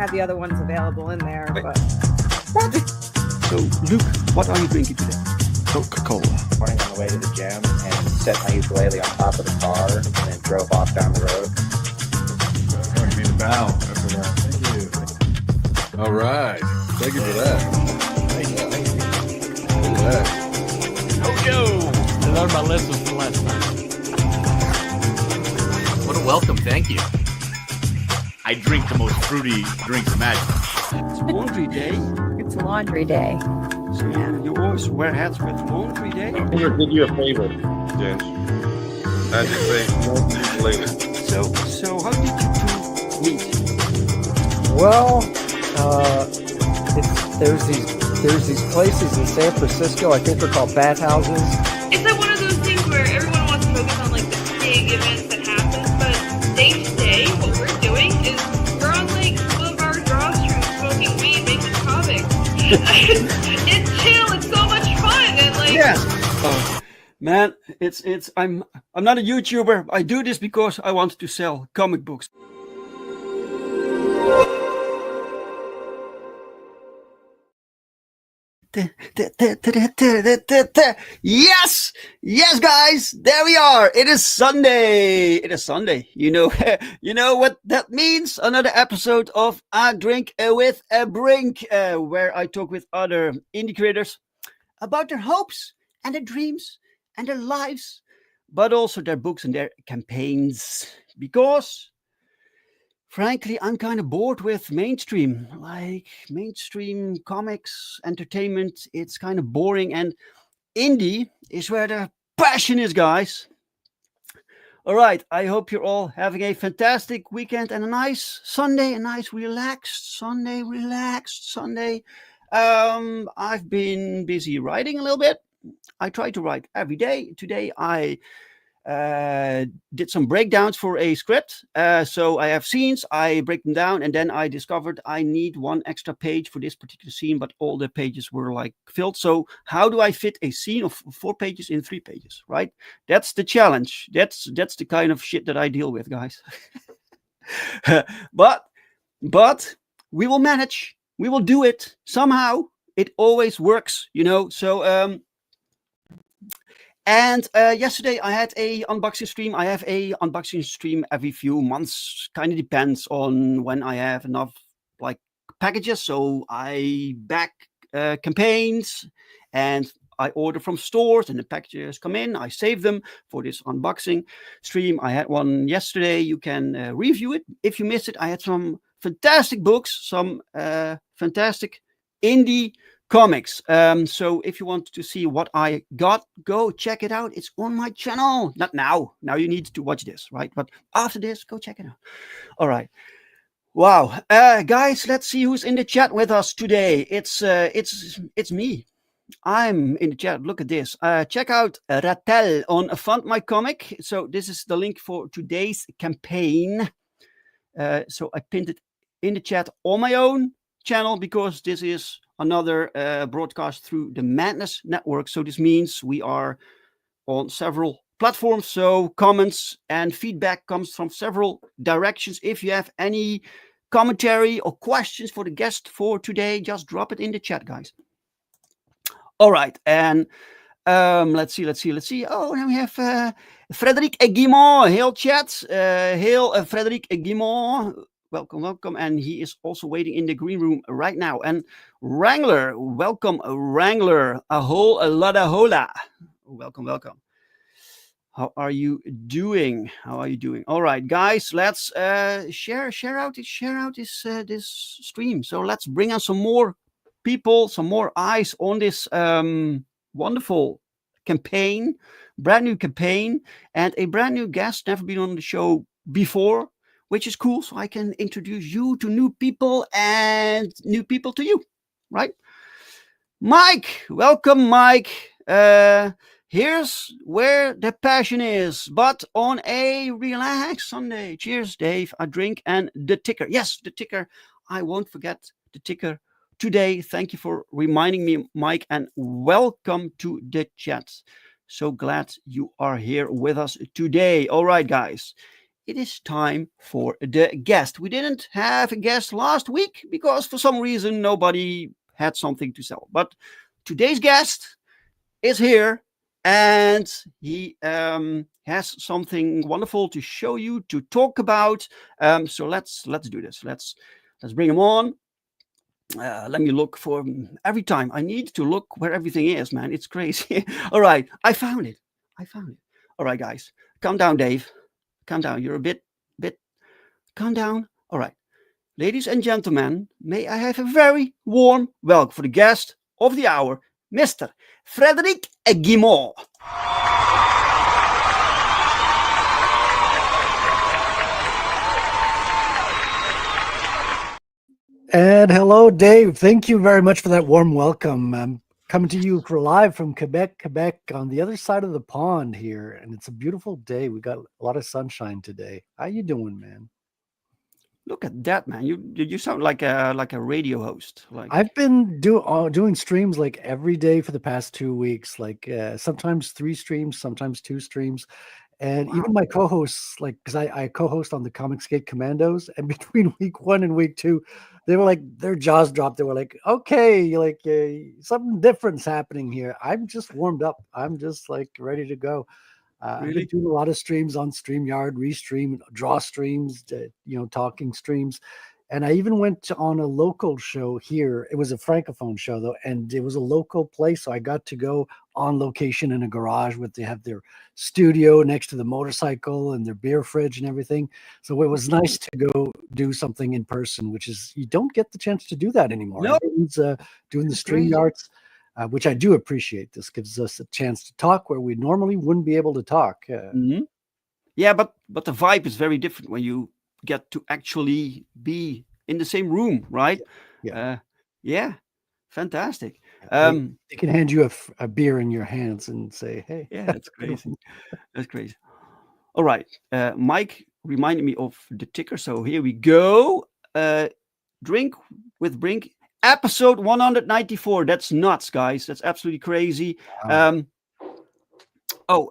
have the other ones available in there. Wait. But What? So, Luke, what are you drinking today? Coca-Cola. Morning on the way to the gym and set my ukulele on top of the car and then drove off down the road. Going to be the bow after that. Thank you. All right. Thank you for that. Thank you. Look at that. Yo! I learned my lessons from last time. What a welcome, thank you. I drink the most fruity drinks imaginable. It's laundry day. it's laundry day. So you always wear hats with laundry day. I'm here to give you a favor, James. As you say, later. So how did you two meet? Well, there's these places in San Francisco. I think they're called bathhouses. It's like one of those things where everyone wants to focus on like the big events that happen, but day to day, what we're doing is we're on like one of our draw streams, smoking weed, making comics. It's chill. It's so much fun, and like Yes. Oh, man, I'm not a YouTuber. I do this because I want to sell comic books. Yes, guys, there we are. It is Sunday. You know, you know what that means. Another episode of I Drink with a Brink, where I talk with other indie creators about their hopes and their dreams and their lives, but also their books and their campaigns. Because frankly, I'm kind of bored with mainstream comics, entertainment. It's kind of boring, and indie is where the passion is, guys. All right, I hope you're all having a fantastic weekend and a nice Sunday, a nice relaxed Sunday. I've been busy writing a little bit. I try to write every day. Today I did some breakdowns for a script. So I have scenes, I break them down, and then I discovered I need one extra page for this particular scene, but all the pages were like filled. So how do I fit a scene of 4 pages in 3 pages, right? That's the challenge. That's the kind of shit that I deal with, guys. but we will manage. We will do it somehow. It always works, you know. So And yesterday I had a unboxing stream. I have a unboxing stream every few months. Kind of depends on when I have enough like packages. So I back campaigns and I order from stores, and the packages come in. I save them for this unboxing stream. I had one yesterday. You can review it if you missed it. I had some fantastic books, some fantastic indie comics. So if you want to see what I got, go check it out. It's on my channel. Not now. Now you need to watch this, right? But after this, go check it out. All right. Wow. Guys, let's see who's in the chat with us today. It's me. I'm in the chat. Look at this. Check out Ratel on FundMyComic. So this is the link for today's campaign. So I pinned it in the chat on my own channel because this is another broadcast through the Madness Network. So this means we are on several platforms. So comments and feedback comes from several directions. If you have any commentary or questions for the guest for today, just drop it in the chat, guys. All right. And let's see. Oh, now we have Frédéric Guimont. Hail, chat. Hail, Frédéric Guimont. Welcome. And he is also waiting in the green room right now. And Wrangler, welcome, Wrangler. A lot of hola. Welcome. How are you doing? All right, guys, let's share out this stream. So let's bring on some more people, some more eyes on this wonderful campaign, brand new campaign, and a brand new guest, never been on the show before, which is cool. So I can introduce you to new people and new people to you, right? Mike, welcome, Mike. Here's where the passion is, but on a relaxed Sunday. Cheers, Dave. A drink and the ticker. Yes, the ticker. I won't forget the ticker today. Thank you for reminding me, Mike, and welcome to the chat. So glad you are here with us today. All right, guys. it is time for the guest. We didn't have a guest last week because for some reason nobody had something to sell. But today's guest is here, and he has something wonderful to show you, to talk about. So let's do this. Let's bring him on. Let me look for every time. I need to look where everything is, man. It's crazy. All right, I found it. All right, guys, calm down, Dave. Calm down. You're a bit. Calm down. All right, ladies and gentlemen, may I have a very warm welcome for the guest of the hour, Mr. Frédéric Guimont. And hello, Dave. Thank you very much for that warm welcome. I'm coming to you live from Quebec, on the other side of the pond here, and it's a beautiful day. We got a lot of sunshine today. How you doing, man? Look at that, man. You sound like a radio host. Like I've been doing streams like every day for the past 2 weeks, like sometimes 3 streams, sometimes 2 streams. And even my co-hosts, like, because I co-host on the Comic Skate Commandos, and between week 1 and week 2, they were like, their jaws dropped. They were like, okay, like something different's happening here. I'm just warmed up. I'm just like ready to go. I've been doing a lot of streams on StreamYard, Restream, draw streams, talking streams. And I even went on a local show here. It was a Francophone show, though, and it was a local place. So I got to go on location in a garage they have their studio next to the motorcycle and their beer fridge and everything. So it was nice to go do something in person, which is, you don't get the chance to do that anymore. No. Doing the StreamYards, which I do appreciate. This gives us a chance to talk where we normally wouldn't be able to talk. Yeah, but the vibe is very different when you get to actually be in the same room, right? Yeah, fantastic. They can hand you a beer in your hands and say, hey. Yeah, that's crazy. That's crazy. All right, Mike reminded me of the ticker, so here we go. Drink with Brink, episode 194. That's nuts, guys. That's absolutely crazy. Wow.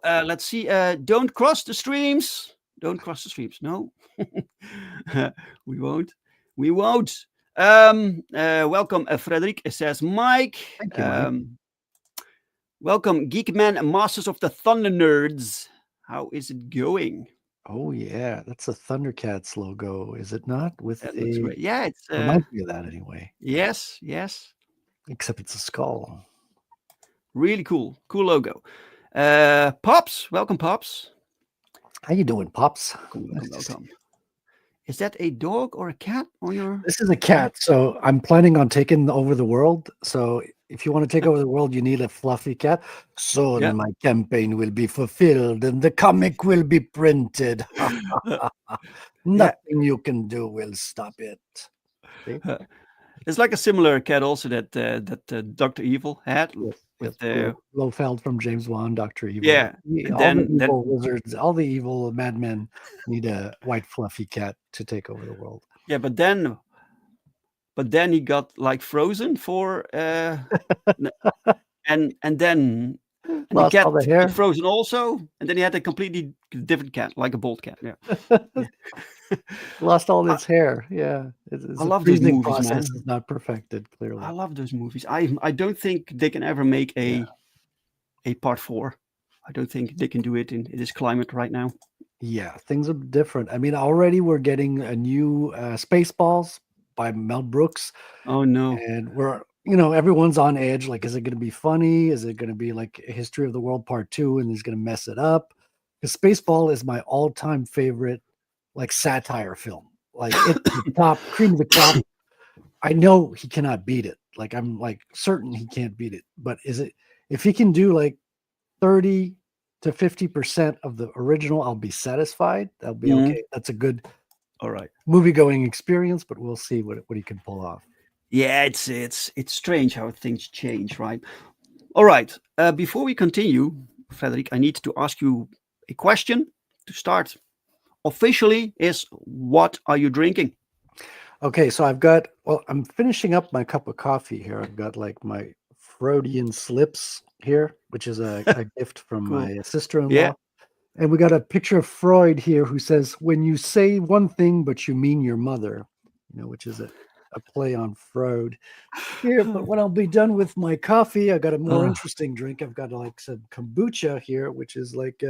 Let's see. Don't cross the streams. Don't cross the streams. No, we won't. Welcome, Frédéric, says Mike. Thank you, Mike. Welcome, Geekman and Masters of the Thunder Nerds. How is it going? Oh yeah, that's a Thundercats logo, is it not? That looks great. Yeah, it's reminds me of that anyway. Yes. Except it's a skull. Really cool logo. Pops, welcome, Pops. How you doing, Pops? Welcome. Is that a dog or a cat on your? This is a cat. So I'm planning on taking over the world. So if you want to take over the world, you need a fluffy cat. Soon my campaign will be fulfilled and the comic will be printed. Nothing you can do will stop it. See? It's like a similar cat also that Dr. Evil had. With Blofeld from James Wan, Dr. Evil. Yeah. Wizards, all the evil madmen need a white fluffy cat to take over the world. Yeah, but then he got like frozen for and then Lost the cat all the hair. Frozen also, and then he had a completely different cat, like a bald cat. Yeah. Lost all its hair. Yeah. I love those movies, process man. is not perfected, clearly. I love those movies. I don't think they can ever make a part 4. I don't think they can do it in this climate right now. Yeah, things are different. I mean, already we're getting a new Spaceballs by Mel Brooks. Oh no. And we're everyone's on edge. Like, is it going to be funny? Is it going to be like a History of the World Part 2 and he's going to mess it up? Because Spaceball is my all-time favorite, like, satire film. Like, it's the top, cream of the crop. I know he cannot beat it. Like, I'm like certain he can't beat it. But if he can do like 30 to 50% of the original, I'll be satisfied. That'll be okay. That's a good, all right, movie-going experience. But we'll see what he can pull off. Yeah, it's strange how things change, right? All right. Before we continue, Frédéric, I need to ask you a question to start. Officially, is what are you drinking? Okay, so I'm finishing up my cup of coffee here. I've got like my Freudian Slips here, which is a gift from my sister-in-law. And we got a picture of Freud here who says, when you say one thing, but you mean your mother, which is a play on Freud here. But when I'll be done with my coffee, I got a more interesting drink. I've got like some kombucha here, which is like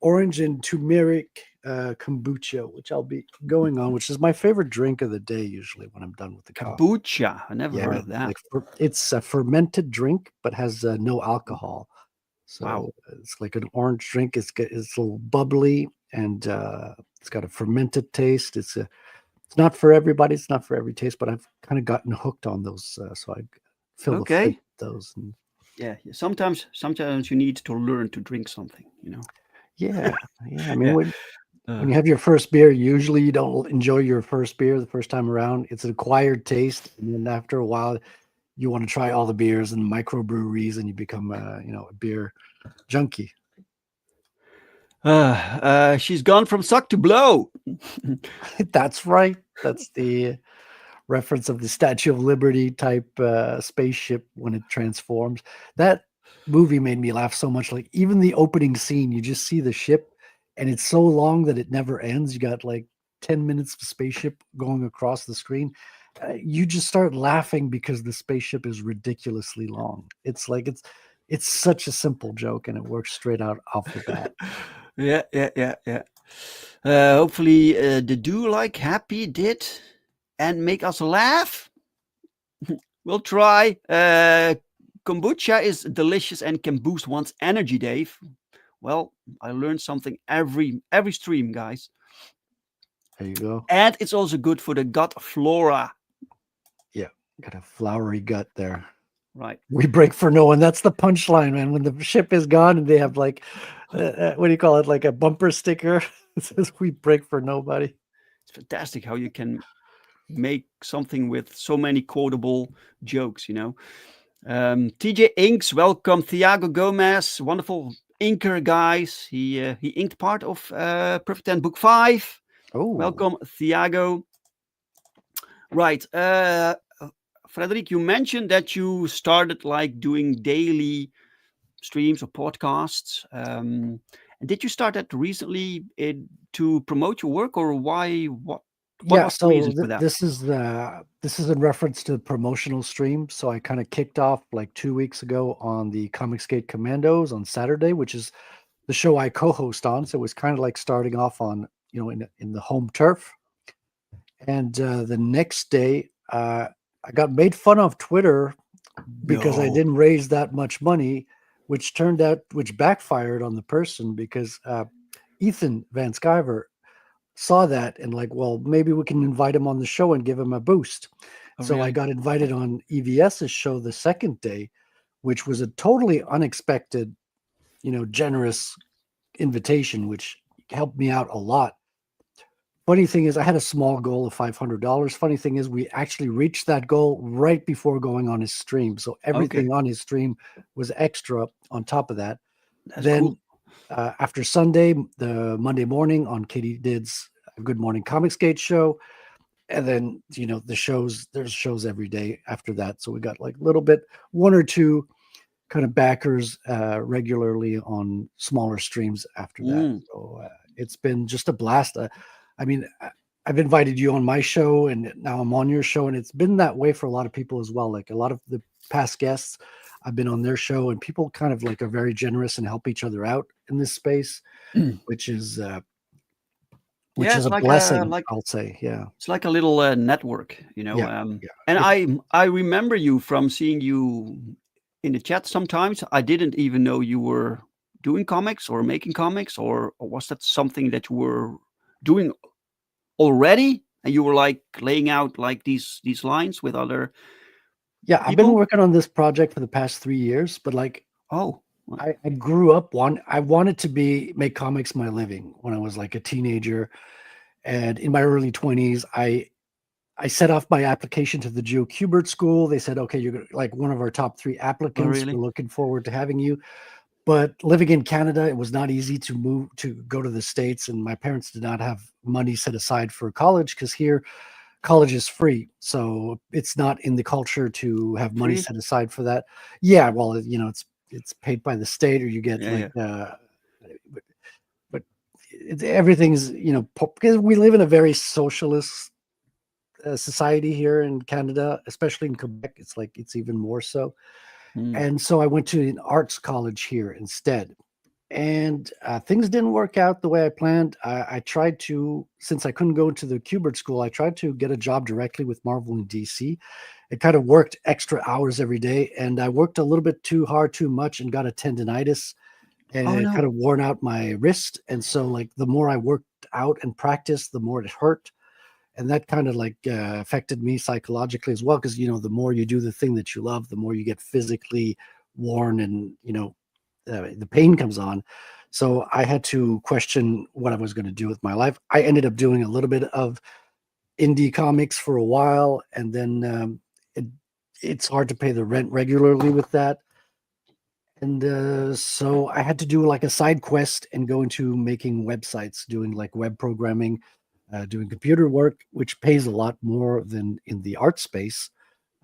orange and turmeric kombucha, which I'll be going on, which is my favorite drink of the day usually when I'm done with the coffee. Kombucha. I never heard of that. It's a fermented drink, but has no alcohol. So wow. It's like an orange drink. It's a little bubbly, and it's got a fermented taste. It's not for everybody. It's not for every taste, but I've kind of gotten hooked on those. So I fill the fridge with those. And, yeah. Sometimes you need to learn to drink something, Yeah. I mean, when you have your first beer, usually you don't enjoy your first beer the first time around. It's an acquired taste, and then after a while, you want to try all the beers and microbreweries, and you become a beer junkie. She's gone from suck to blow. That's right. That's the reference of the Statue of Liberty type spaceship when it transforms. That movie made me laugh so much. Like even the opening scene, you just see the ship, and it's so long that it never ends. You got like 10 minutes of spaceship going across the screen. You just start laughing because the spaceship is ridiculously long. It's like it's such a simple joke, and it works straight out off the bat. Yeah. Hopefully the do like Happy did and make us laugh. We'll try. Kombucha is delicious and can boost one's energy, Dave. Well, I learned something every stream, guys. There you go. And it's also good for the gut flora. Yeah, got a flowery gut there. Right. We break for no one. That's the punchline, man. When the ship is gone and they have like, what do you call it? Like a bumper sticker. It says we break for nobody. It's fantastic how you can make something with so many quotable jokes, TJ Inks, welcome. Thiago Gomez, wonderful inker, guys. He inked part of Perfect 10 Book 5. Oh, welcome, Thiago. Right. Frédéric, you mentioned that you started like doing daily streams or podcasts. And did you start that recently to promote your work, or why? What was the reason for that? This is in reference to the promotional stream. So I kind of kicked off like 2 weeks ago on the Comicsgate Commandos on Saturday, which is the show I co-host on. So it was kind of like starting off on in the home turf. And the next day, I got made fun of Twitter because I didn't raise that much money, which backfired on the person because Ethan Van Sciver saw that and like, well, maybe we can invite him on the show and give him a boost. So I got invited on EVS's show the second day, which was a totally unexpected, generous invitation, which helped me out a lot. Funny thing is, I had a small goal of $500. Funny thing is, we actually reached that goal right before going on his stream. So everything on his stream was extra on top of that. Then cool. After Sunday, the Monday morning on Katie Did's Good Morning Comicsgate show. And then, there's shows every day after that. So we got like a little bit, one or two kind of backers regularly on smaller streams after that. So it's been just a blast. I mean, I've invited you on my show and now I'm on your show, and it's been that way for a lot of people as well. Like a lot of the past guests, I've been on their show, and people kind of like are very generous and help each other out in this space, which is a like blessing, I'll say. Yeah. It's like a little network, And I remember you from seeing you in the chat sometimes. I didn't even know you were doing comics or making comics, or was that something that you were doing already, and you were like laying out like these lines with other people? I've been working on this project for the past 3 years, but like I grew up I wanted to make comics my living when I was like a teenager, and in my early 20s I set off my application to the Joe Kubert School. They said, okay, you're like one of our top 3 applicants. We're looking forward to having you. But living in Canada, it was not easy to go to the States, and my parents did not have money set aside for college because here college is free. So it's not in the culture to have money set aside for that. Yeah, well, it's paid by the state, or you get everything's, because we live in a very socialist society here in Canada, especially in Quebec. It's like it's even more so. And so I went to an arts college here instead. And things didn't work out the way I planned. I tried to, since I couldn't go to the Kubert school, I tried to get a job directly with Marvel in DC. It kind of worked extra hours every day, and I worked a little bit too hard, too much, and got a tendonitis, and it kind of worn out my wrist. And so, like, the more I worked out and practiced, the more it hurt, and that kind of like affected me psychologically as well. Because the more you do the thing that you love, the more you get physically worn, and the pain comes on. So I had to question what I was going to do with my life. I ended up doing a little bit of indie comics for a while, and then it's hard to pay the rent regularly with that. And so I had to do like a side quest and go into making websites, doing like web programming, doing computer work, which pays a lot more than in the art space.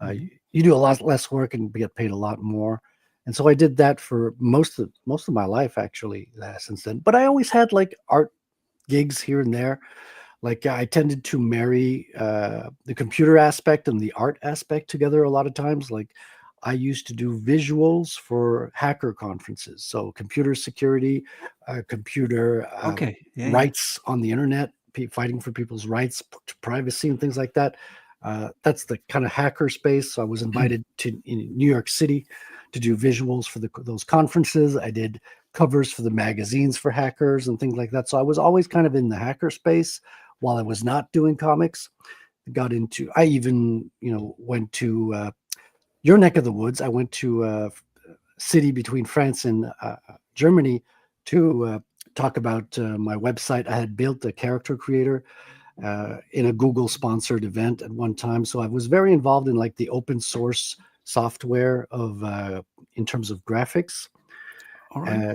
You do a lot less work and get paid a lot more. And so I did that for most of my life, actually, since then. But I always had like art gigs here and there. Like I tended to marry the computer aspect and the art aspect together a lot of times. Like I used to do visuals for hacker conferences. So computer security, computer rights on the internet, fighting for people's rights to privacy and things like that. That's the kind of hacker space. So I was invited in New York City to do visuals for those conferences. I did covers for the magazines for hackers and things like that. So I was always kind of in the hacker space while I was not doing comics. I even, went to your neck of the woods. I went to a city between France and Germany to talk about my website. I had built a character creator in a Google sponsored event at one time. So I was very involved in like the open source software of in terms of graphics.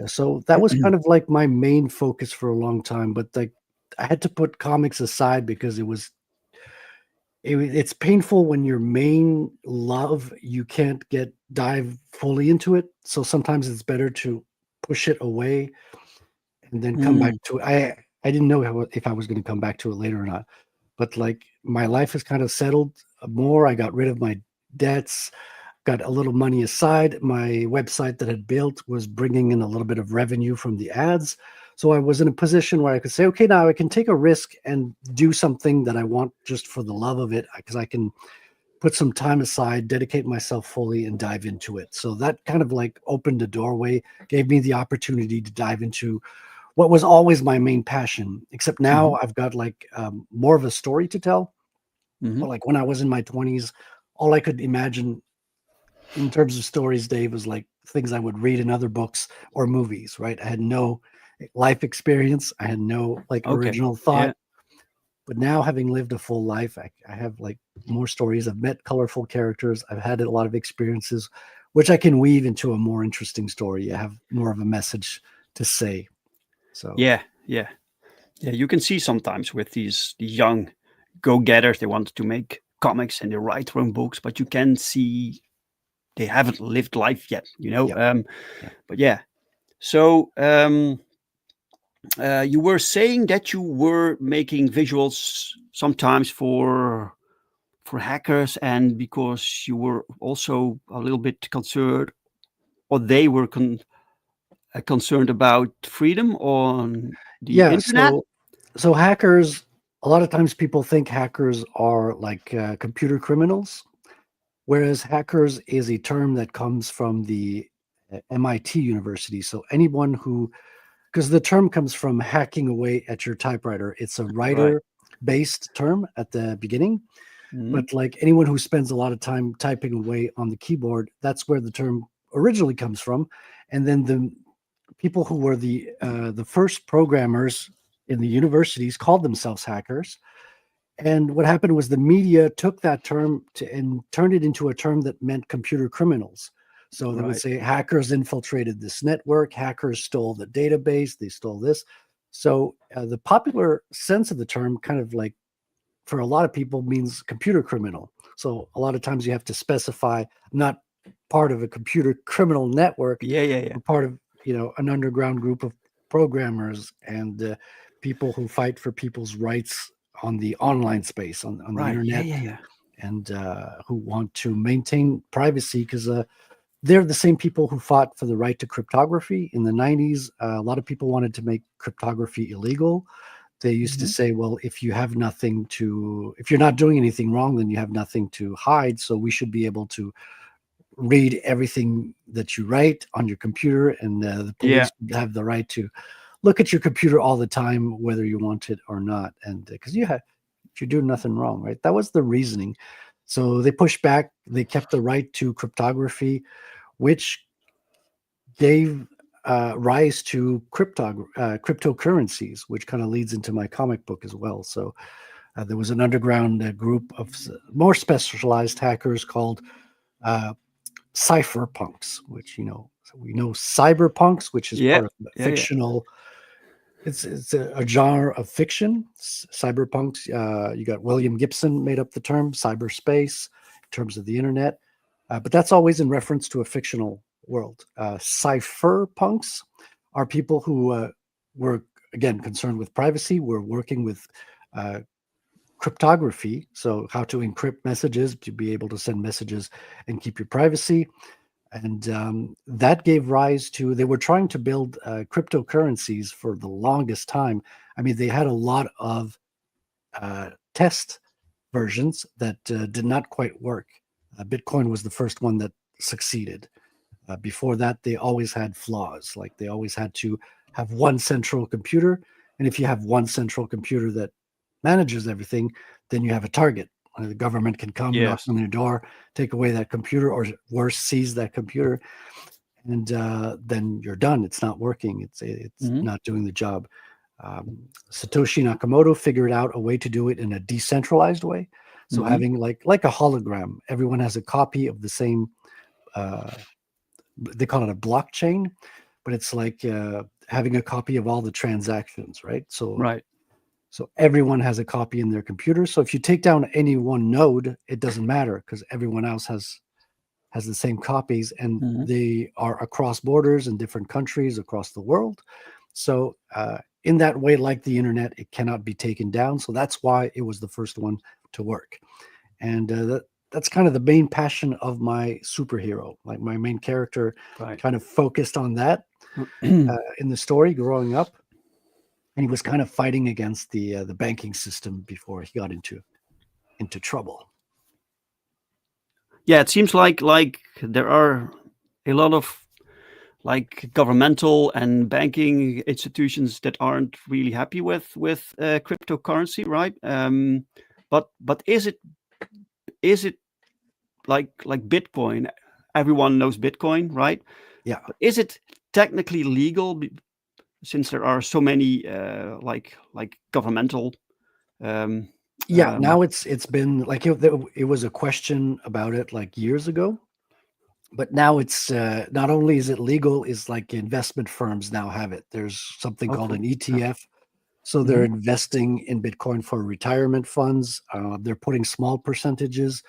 So that was kind of like my main focus for a long time, but like I had to put comics aside because it's painful when your main love, you can't dive fully into it. So sometimes it's better to push it away and then come back to it. I didn't know if I was going to come back to it later or not, but like my life has kind of settled more. I got rid of my debts, got a little money aside. My website that I had built was bringing in a little bit of revenue from the ads. So I was in a position where I could say, okay, now I can take a risk and do something that I want just for the love of it, because I can put some time aside, dedicate myself fully, and dive into it. So that kind of like opened a doorway, gave me the opportunity to dive into what was always my main passion, except now I've got like more of a story to tell. But like when I was in my 20s, all I could imagine in terms of stories, Dave, was like things I would read in other books or movies, right? I had no life experience. I had no like original thought. But now, having lived a full life, I have like more stories. I've met colorful characters. I've had a lot of experiences, which I can weave into a more interesting story. I have more of a message to say. So you can see sometimes with these young go-getters, they want to make comics and they write their own books, but you can see they haven't lived life yet, But yeah, so you were saying that you were making visuals sometimes for hackers, and because you were also a little bit concerned, or they were concerned about freedom on the internet. So hackers, a lot of times people think hackers are like computer criminals, whereas hackers is a term that comes from the MIT University. So anyone who, because the term comes from hacking away at your typewriter. It's a writer-based term at the beginning, but like anyone who spends a lot of time typing away on the keyboard, that's where the term originally comes from. And then the people who were the first programmers in the universities called themselves hackers. And what happened was the media took that term and turned it into a term that meant computer criminals. So they would say hackers infiltrated this network, hackers stole the database, they stole this. So the popular sense of the term kind of like, for a lot of people, means computer criminal. So a lot of times you have to specify not part of a computer criminal network, but part of an underground group of programmers and people who fight for people's rights on the online space, on the internet, Yeah. and who want to maintain privacy, because they're the same people who fought for the right to cryptography in the 90s. A lot of people wanted to make cryptography illegal. They used to say, well, if you're not doing anything wrong, then you have nothing to hide. So we should be able to read everything that you write on your computer, and the police would have the right to look at your computer all the time, whether you want it or not. And because you're doing nothing wrong, right? That was the reasoning. So they pushed back. They kept the right to cryptography, which gave rise to cryptocurrencies, which kind of leads into my comic book as well. So there was an underground group of more specialized hackers called cypherpunks, which we know cyberpunks, which is part of fictional. It's a genre of fiction. Cyberpunks. You got William Gibson made up the term cyberspace in terms of the internet, but that's always in reference to a fictional world. Cypherpunks are people who were, again, concerned with privacy. We're working with cryptography, so how to encrypt messages to be able to send messages and keep your privacy. And that gave rise to, they were trying to build cryptocurrencies for the longest time. I mean, they had a lot of test versions that did not quite work. Bitcoin was the first one that succeeded. Before that, they always had flaws. Like they always had to have one central computer. And if you have one central computer that manages everything, then you have a target. The government can come, knock on your door, take away that computer, or worse, seize that computer, and then you're done. It's not working. It's not doing the job. Satoshi Nakamoto figured out a way to do it in a decentralized way. So having like a hologram, everyone has a copy of the same. They call it a blockchain, but it's like having a copy of all the transactions, right? So everyone has a copy in their computer. So if you take down any one node, it doesn't matter because everyone else has the same copies, and they are across borders in different countries across the world. So in that way, like the internet, it cannot be taken down. So that's why it was the first one to work. And that's kind of the main passion of my superhero. Like my main character kind of focused on that in the story growing up. And he was kind of fighting against the banking system before he got into trouble. Yeah, it seems like there are a lot of like governmental and banking institutions that aren't really happy with cryptocurrency, right? But is it like Bitcoin? Everyone knows Bitcoin, right? Yeah. But is it technically legal? Since there are so many like governmental now it's been like it was a question about it like years ago, but now it's not only is it legal, is like investment firms now have it. There's something called an ETF, so they're investing in Bitcoin for retirement funds. They're putting small percentages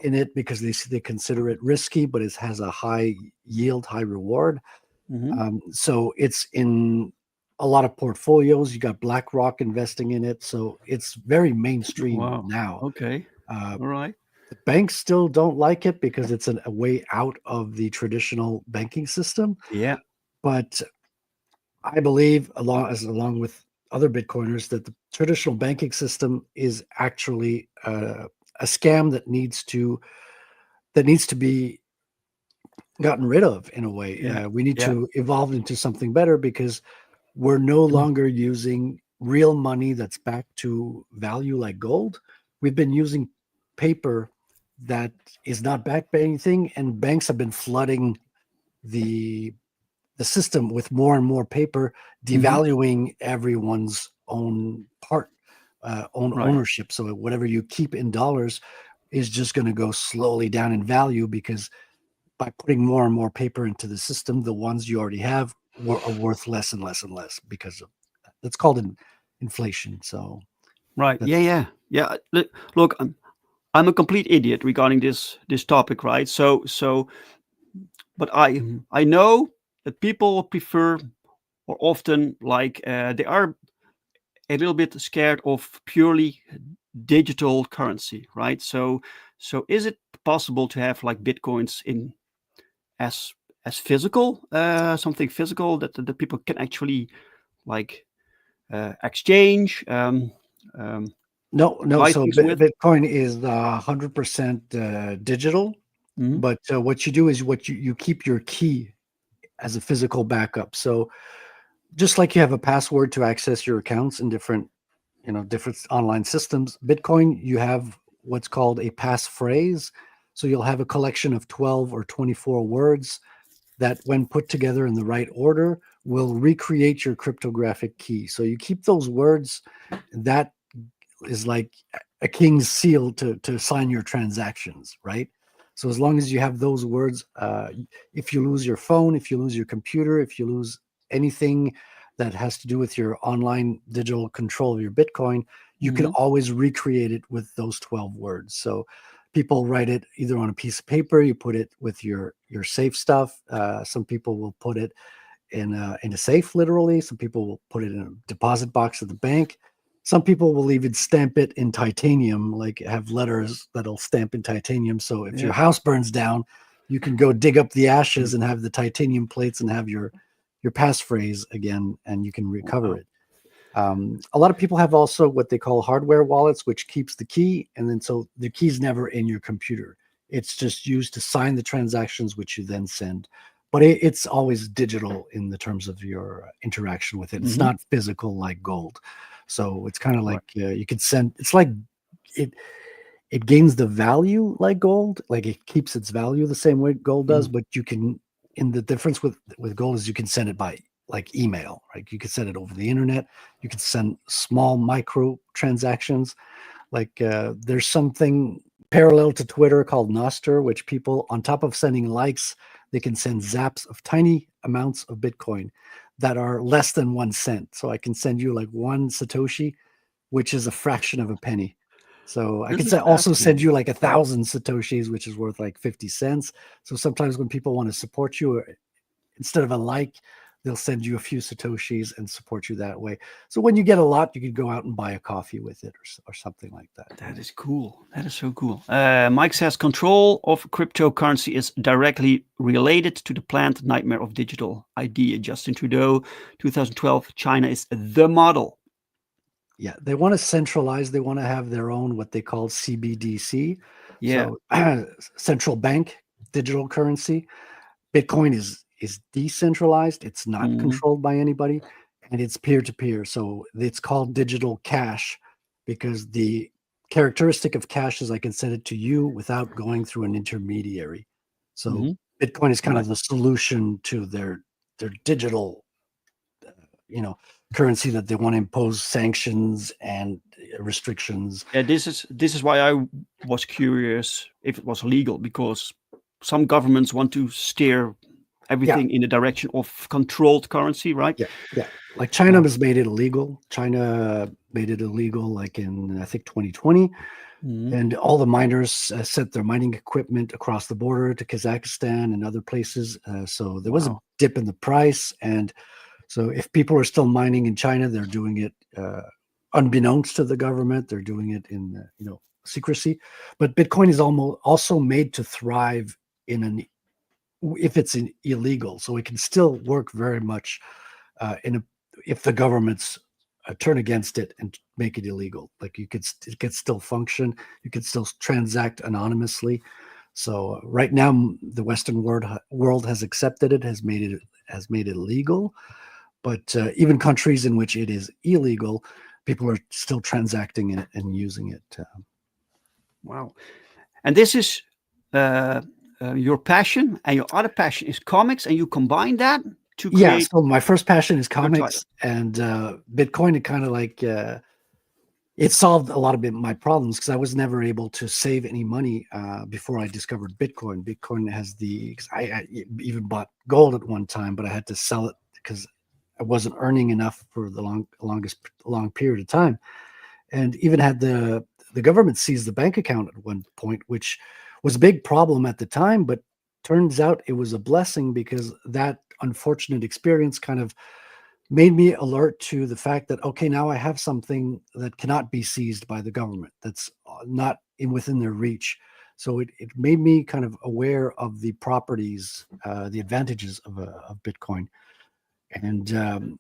in it because they consider it risky, but it has a high yield, high reward. So it's in a lot of portfolios. You got BlackRock investing in it. So it's very mainstream now. Okay. All right. The banks still don't like it because it's a way out of the traditional banking system. Yeah. But I believe, along with other Bitcoiners, that the traditional banking system is actually a scam that needs to be gotten rid of in a way. We need to evolve into something better because we're no longer using real money that's backed to value like gold. We've been using paper that is not backed by anything, and banks have been flooding the system with more and more paper, devaluing everyone's own ownership. So whatever you keep in dollars is just going to go slowly down in value because by putting more and more paper into the system, the ones you already have are worth less and less and less because of that's called inflation. So, right. Yeah. Look, I'm a complete idiot regarding this topic, right? So, but I know that people prefer, or often like they are a little bit scared of purely digital currency, right? So is it possible to have like Bitcoins in as physical, something physical that people can actually like exchange, No. buy So things with? Bitcoin is 100% digital, Mhm. but what you do is you keep your key as a physical backup. So just like you have a password to access your accounts in different online systems, Bitcoin, you have what's called a passphrase. So you'll have a collection of 12 or 24 words that, when put together in the right order, will recreate your cryptographic key. So you keep those words. That is like a king's seal to sign your transactions, right? So as long as you have those words, if you lose your phone, if you lose your computer, if you lose anything that has to do with your online digital control of your Bitcoin, you can always recreate it with those 12 words. So people write it either on a piece of paper, you put it with your safe stuff. Some people will put it in a safe, literally. Some people will put it in a deposit box at the bank. Some people will even stamp it in titanium, like have letters that'll stamp in titanium. So if your house burns down, you can go dig up the ashes and have the titanium plates and have your passphrase again, and you can recover it. A lot of people have also what they call hardware wallets, which keeps the key, and then so the key's never in your computer. It's just used to sign the transactions, which you then send. But it's always digital in the terms of your interaction with it. It's not physical like gold. So it's kind of like you could send. It's like it gains the value like gold, like it keeps its value the same way gold does. But you can, in the difference with gold is you can send it by like email, right? You could send it over the internet. You could send small micro transactions. Like there's something parallel to Twitter called Nostr, which people, on top of sending likes, they can send zaps of tiny amounts of Bitcoin that are less than 1 cent. So I can send you like 1 Satoshi, which is a fraction of a penny. So I This can is also send fascinating. you like 1,000 Satoshis, which is worth like 50 cents. So sometimes when people want to support you, instead of a like, they'll send you a few Satoshis and support you that way. So when you get a lot, you could go out and buy a coffee with it or something like that. That is cool. That is so cool. Mike says control of cryptocurrency is directly related to the planned nightmare of digital ID. Justin Trudeau, 2012, China is the model. Yeah, they want to centralize. They want to have their own, what they call CBDC. Yeah. So central bank digital currency. Bitcoin is decentralized. It's not controlled by anybody, and it's peer-to-peer. So it's called digital cash because the characteristic of cash is I can send it to you without going through an intermediary. So Bitcoin is kind of the solution to their digital, currency that they want to impose sanctions and restrictions. Yeah, this is why I was curious if it was legal, because some governments want to steer everything in the direction of controlled currency, right? Yeah. Like China has made it illegal. China made it illegal like in, I think, 2020. And all the miners sent their mining equipment across the border to Kazakhstan and other places. So there was a dip in the price. And so if people are still mining in China, they're doing it unbeknownst to the government. They're doing it in secrecy. But Bitcoin is also made to thrive if it's illegal. So it can still work very much if the governments turn against it and make it illegal. Like it could still function. You could still transact anonymously. So right now, the Western world has accepted it, has made it legal. But even countries in which it is illegal, people are still transacting it and using it. Wow. And this is your passion, and your other passion is comics, and you combine that to create... Yeah, so my first passion is comics, and Bitcoin, it kind of like... it solved a lot of my problems because I was never able to save any money before I discovered Bitcoin. Bitcoin has I even bought gold at one time, but I had to sell it because I wasn't earning enough for the long period of time, and even had the government seize the bank account at one point, which was a big problem at the time. But turns out it was a blessing because that unfortunate experience kind of made me alert to the fact that, okay, now I have something that cannot be seized by the government, that's not within their reach. So it made me kind of aware of the properties, the advantages of Bitcoin. And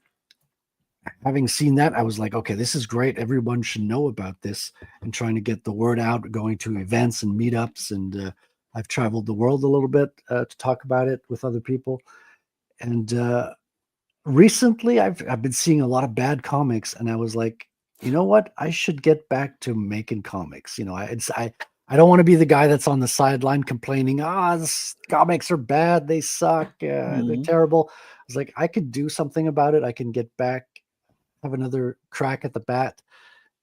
having seen that, I was like, okay, this is great. Everyone should know about this, and trying to get the word out, going to events and meetups. And I've traveled the world a little bit to talk about it with other people. And recently I've been seeing a lot of bad comics, and I was like, you know what? I should get back to making comics. I don't want to be the guy that's on the sideline complaining, comics are bad, they suck, they're terrible. I was like, I could do something about it. I can get back, have another crack at the bat,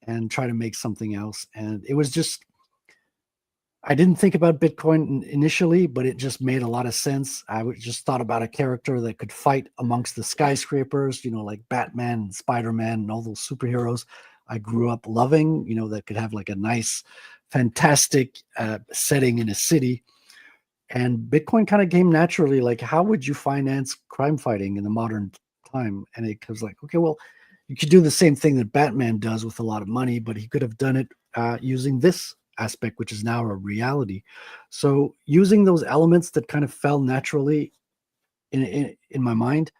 and try to make something else. And it was just, I didn't think about Bitcoin initially, but it just made a lot of sense. I just thought about a character that could fight amongst the skyscrapers, like Batman and Spider-Man and all those superheroes I grew up loving, that could have like a nice, fantastic setting in a city. And Bitcoin kind of came naturally. Like, how would you finance crime fighting in the modern time? And it was like, okay, well, you could do the same thing that Batman does with a lot of money, but he could have done it using this aspect, which is now a reality. So using those elements that kind of fell naturally in my mind,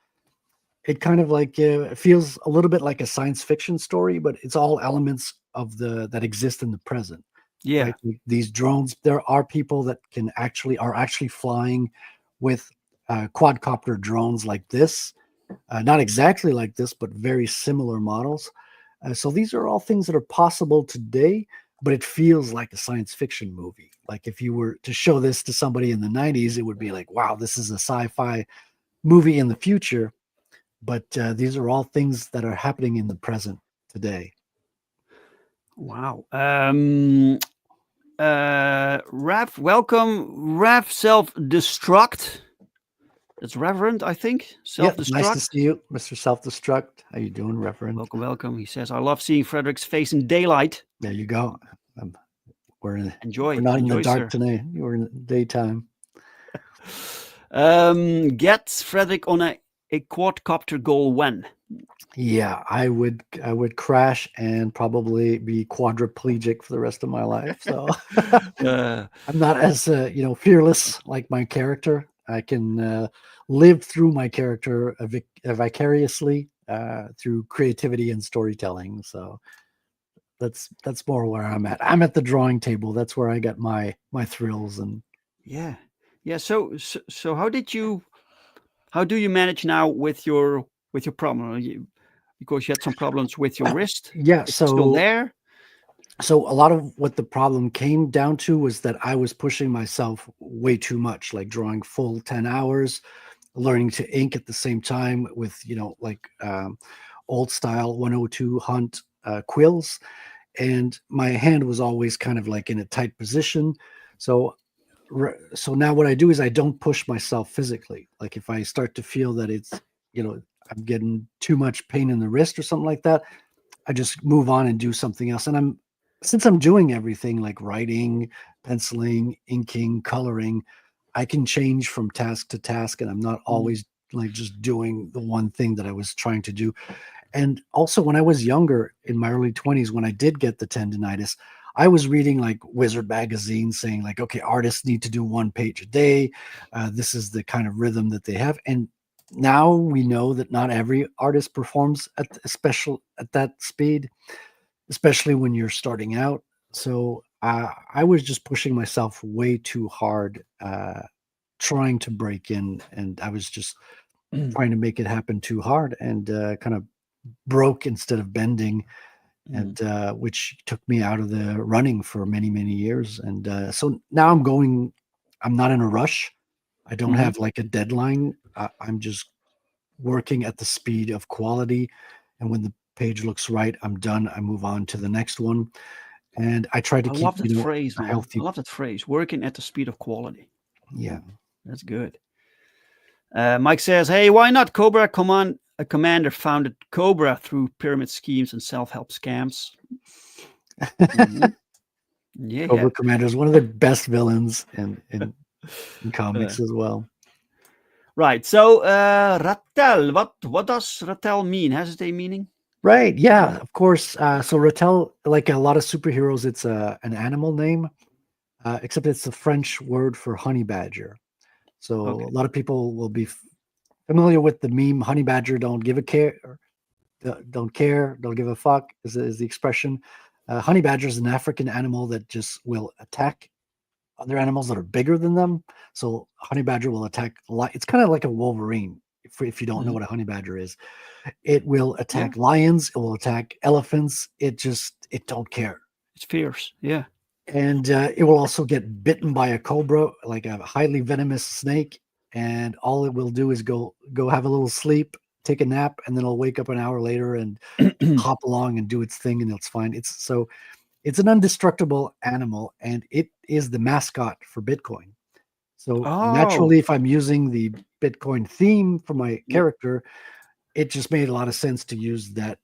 it kind of like feels a little bit like a science fiction story, but it's all elements of that exist in the present. Yeah. Right? These drones, there are people that are actually flying with quadcopter drones like this, not exactly like this, but very similar models. So these are all things that are possible today, but it feels like a science fiction movie. Like if you were to show this to somebody in the 90s, it would be like, wow, this is a sci-fi movie in the future. But these are all things that are happening in the present today. Wow. Rev, welcome. Rev Self-Destruct. That's Reverend, I think. Self-Destruct. Yep, nice to see you, Mr. Self-Destruct. How you doing, Reverend? Welcome, welcome. He says, I love seeing Frédéric's face in daylight. There you go. We're not in the dark today. We're in the daytime. Get Frédéric on a quadcopter goal when? Yeah, I would crash and probably be quadriplegic for the rest of my life. So I'm not as fearless like my character. I can live through my character vicariously through creativity and storytelling. So that's more where I'm at. I'm at the drawing table. That's where I got my thrills. And yeah. So how do you manage now with your problem? Because you had some problems with your wrist. Yeah, so still there. So a lot of what the problem came down to was that I was pushing myself way too much, like drawing full 10 hours, learning to ink at the same time with, old style 102 Hunt quills. And my hand was always kind of like in a tight position. So now what I do is I don't push myself physically. Like if I start to feel that it's, I'm getting too much pain in the wrist or something like that, I just move on and do something else. And since I'm doing everything like writing, penciling, inking, coloring, I can change from task to task, and I'm not always like just doing the one thing that I was trying to do. And also when I was younger, in my early 20s, when I did get the tendinitis, I was reading like Wizard magazine saying like, okay, artists need to do 1 page a day. This is the kind of rhythm that they have. And now we know that not every artist performs at that speed, especially when you're starting out. So I was just pushing myself way too hard, trying to break in, and I was just trying to make it happen too hard, and kind of broke instead of bending, and which took me out of the running for many, many years. And so now I'm not in a rush. I don't have like a deadline. I'm just working at the speed of quality. And when the page looks right, I'm done. I move on to the next one. And I try to keep love that phrase, man. healthy. I love that phrase, working at the speed of quality. Yeah. That's good. Mike says, hey, why not? Cobra Commander founded Cobra through pyramid schemes and self-help scams. Yeah. Cobra Commander is one of the best villains in comics as well. Right. So Ratel, what does Ratel mean? Has it a meaning? Right. Yeah, of course. So Ratel, like a lot of superheroes, it's an animal name, except it's the French word for honey badger. So Okay. a lot of people will be familiar with the meme "honey badger don't give a care, don't care, don't give a fuck" is the expression. Honey badger is an African animal that just will attack other animals that are bigger than them. So honey badger will attack. It's kind of like a wolverine. If you don't know Mhm. what a honey badger is, it will Yeah. attack lions. It will attack elephants. It don't care. It's fierce. Yeah. And it will also get bitten by a cobra, like a highly venomous snake. And all it will do is go have a little sleep, take a nap, and then it'll wake up an hour later and hop along and do its thing, and it's fine. It's an indestructible animal, and it is the mascot for Bitcoin. So Oh. naturally, if I'm using the Bitcoin theme for my Yeah. character, it just made a lot of sense to use that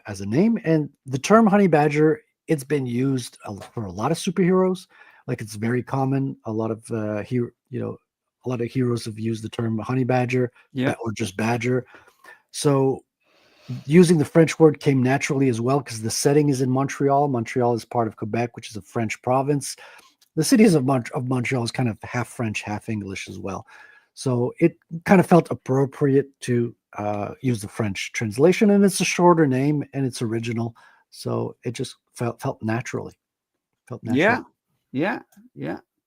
as a name. And the term honey badger, it's been used for a lot of superheroes. Like it's very common. A lot of a lot of heroes have used the term honey badger Yeah. or just badger. So using the French word came naturally as well because the setting is in Montreal. Montreal is part of Quebec, which is a French province. The cities of Montreal is kind of half French, half English as well. So it kind of felt appropriate to use the French translation, and it's a shorter name and it's original. So it just felt naturally. Yeah.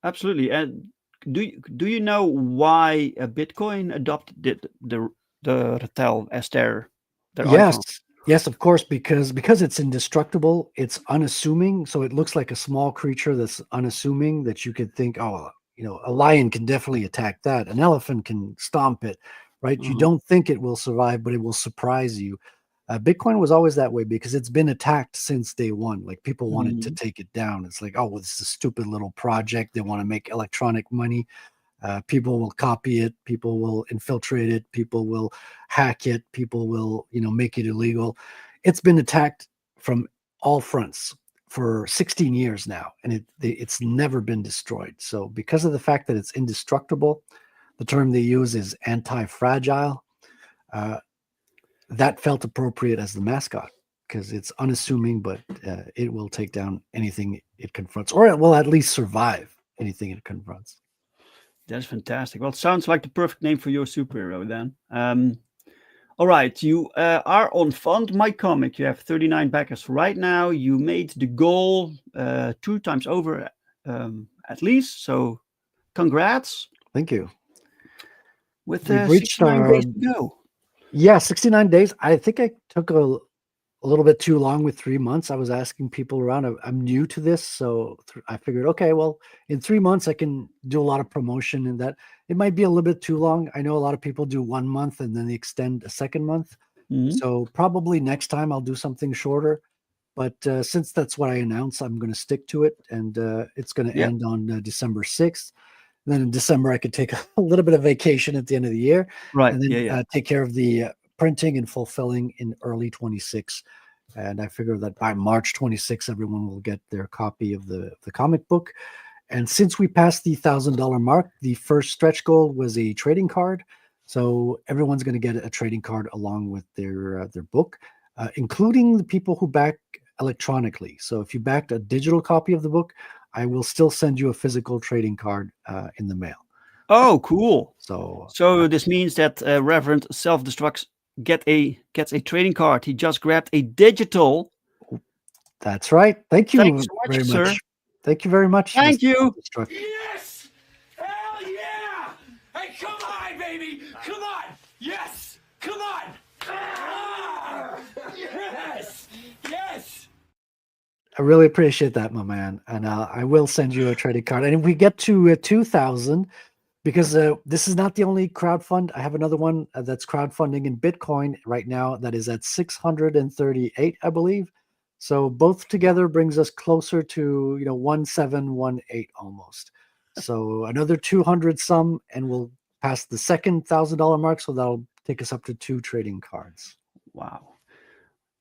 Absolutely. And do you know why Bitcoin adopted the Ratel as their Yes. icon? Yes, of course, because it's indestructible, it's unassuming. So it looks like a small creature that's unassuming that you could think, oh, a lion can definitely attack that. An elephant can stomp it, right? You Mhm. don't think it will survive, but it will surprise you. Bitcoin was always that way because it's been attacked since day one. Like people wanted to Mhm. take it down. It's like, oh, well, this is a stupid little project. They want to make electronic money. People will copy it. People will infiltrate it. People will hack it. People will, make it illegal. It's been attacked from all fronts for 16 years now, and it's never been destroyed. So because of the fact that it's indestructible, the term they use is anti-fragile. That felt appropriate as the mascot because it's unassuming, but it will take down anything it confronts, or it will at least survive anything it confronts. That's fantastic. Well, it sounds like the perfect name for your superhero then. All right, you are on FundMyComic. You have 39 backers right now. You made the goal 2 times over at least. So congrats. Thank you. With We've reached 69 days to go. Yeah, 69 days. I think I took a little bit too long with 3 months. I was asking people around. I'm new to this, so I figured, okay, well, in 3 months I can do a lot of promotion, and that it might be a little bit too long. I know a lot of people do 1 month and then they extend a second month. Mhm. So probably next time I'll do something shorter. But since that's what I announced, I'm going to stick to it, and it's going to Yeah. end on December 6th. Then in December, I could take a little bit of vacation at the end of the year, Right. and then Yeah. take care of the printing and fulfilling in early 26. And I figure that by March 26, everyone will get their copy of the comic book. And since we passed the $1,000 mark, the first stretch goal was a trading card. So everyone's going to get a trading card along with their book, including the people who back electronically. So if you backed a digital copy of the book, I will still send you a physical trading card in the mail. Oh, cool. So this means that Reverend Self-Destructs gets a trading card. He just grabbed a digital. That's right. Thank you, Thanks so much, very sir. much. Thank you very much. Thank Mr. you. Self-Destruct. Yes! Hell yeah! Hey, come on, baby! Come on! Yes! Come on! Ah! Yes! Yes! I really appreciate that, my man. And I will send you a trading card. And if we get to 2,000, because this is not the only crowdfund. I have another one that's crowdfunding in Bitcoin right now that is at 638, I believe. So both together brings us closer to 1718 almost. So another 200 some, and we'll pass the second $1,000 mark. So that'll take us up to 2 trading cards. Wow.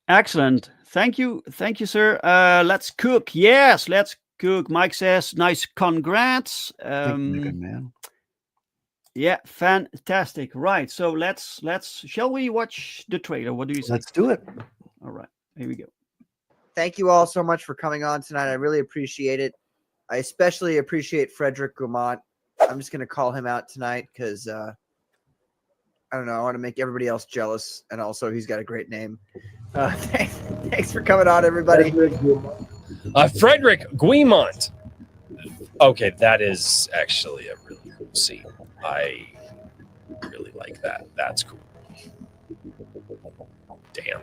Excellent. Thank you, sir. Let's cook. Yes, let's cook. Mike says, nice congrats. Thank you, good man. Yeah, fantastic. Right. So let's shall we watch the trailer? What do you say? Let's do it. All right. Here we go. Thank you all so much for coming on tonight. I really appreciate it. I especially appreciate Frédéric Guimont. I'm just going to call him out tonight because, I don't know, I want to make everybody else jealous. And also, he's got a great name. Thanks for coming on, everybody. Frédéric Guimont. Okay, that is actually a really cool scene. I really like that. That's cool. Damn.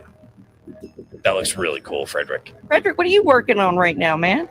That looks really cool, Frédéric. Frédéric, what are you working on right now, man?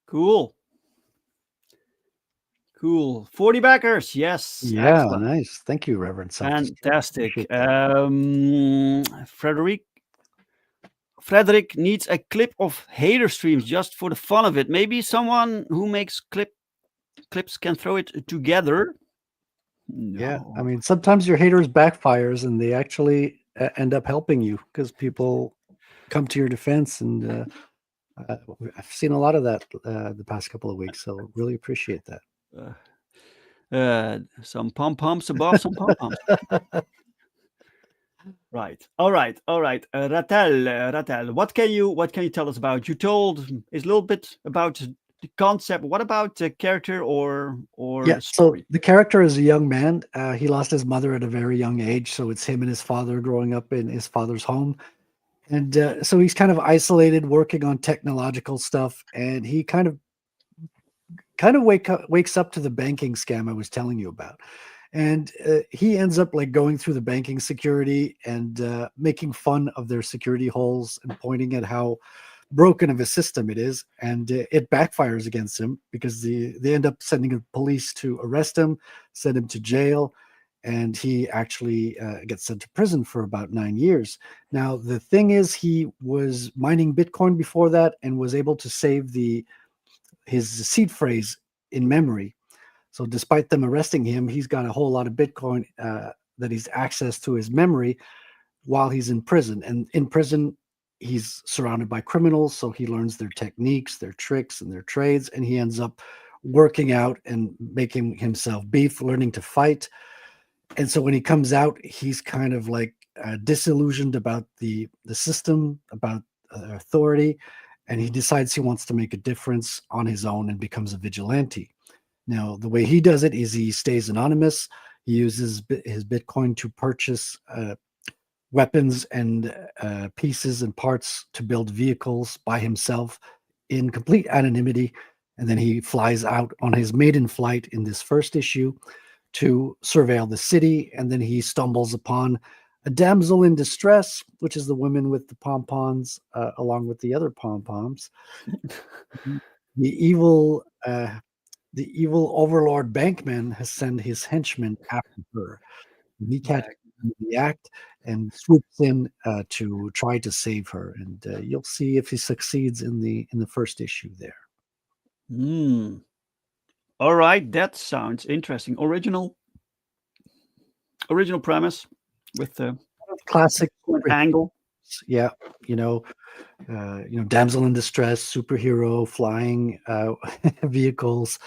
Cool. Cool. 40 backers. Yes. Yeah, Excellent. nice. Thank you, Reverend. Fantastic. Frédéric needs a clip of hater streams just for the fun of it. Maybe someone who makes clips can throw it together. No. Yeah, I mean, sometimes your haters backfires and they actually end up helping you because people come to your defense, and I've seen a lot of that the past couple of weeks, so really appreciate that. Some pom-poms above some pom-poms. Right. All right. Ratel, what can you tell us about? You told us a little bit about the concept. What about the character or Yeah, story? so the character is a young man. He lost his mother at a very young age, so it's him and his father growing up in his father's home. And so he's kind of isolated, working on technological stuff, and he kind of wakes up to the banking scam I was telling you about. And he ends up like going through the banking security and making fun of their security holes and pointing at how broken of a system it is. And it backfires against him because they end up sending the police to arrest him, send him to jail, and he actually gets sent to prison for about 9 years. Now, the thing is, he was mining Bitcoin before that and was able to save his seed phrase in memory. So despite them arresting him, he's got a whole lot of Bitcoin that he's access to his memory while he's in prison. And in prison, he's surrounded by criminals, so he learns their techniques, their tricks, and their trades, and he ends up working out and making himself beef, learning to fight. And so when he comes out, he's kind of like disillusioned about the system, about authority, and he decides he wants to make a difference on his own and becomes a vigilante. Now, the way he does it is he stays anonymous. He uses his Bitcoin to purchase weapons and pieces and parts to build vehicles by himself in complete anonymity. And then he flies out on his maiden flight in this first issue to surveil the city. And then he stumbles upon a damsel in distress, which is the woman with the pom-poms, along with the other pom-poms. The evil overlord Bankman has sent his henchmen after her. He catches the act and swoops in to try to save her, and you'll see if he succeeds in the first issue there. All right, that sounds interesting. Original premise with the classic angle. Yeah, you know, damsel in distress, superhero, flying vehicles,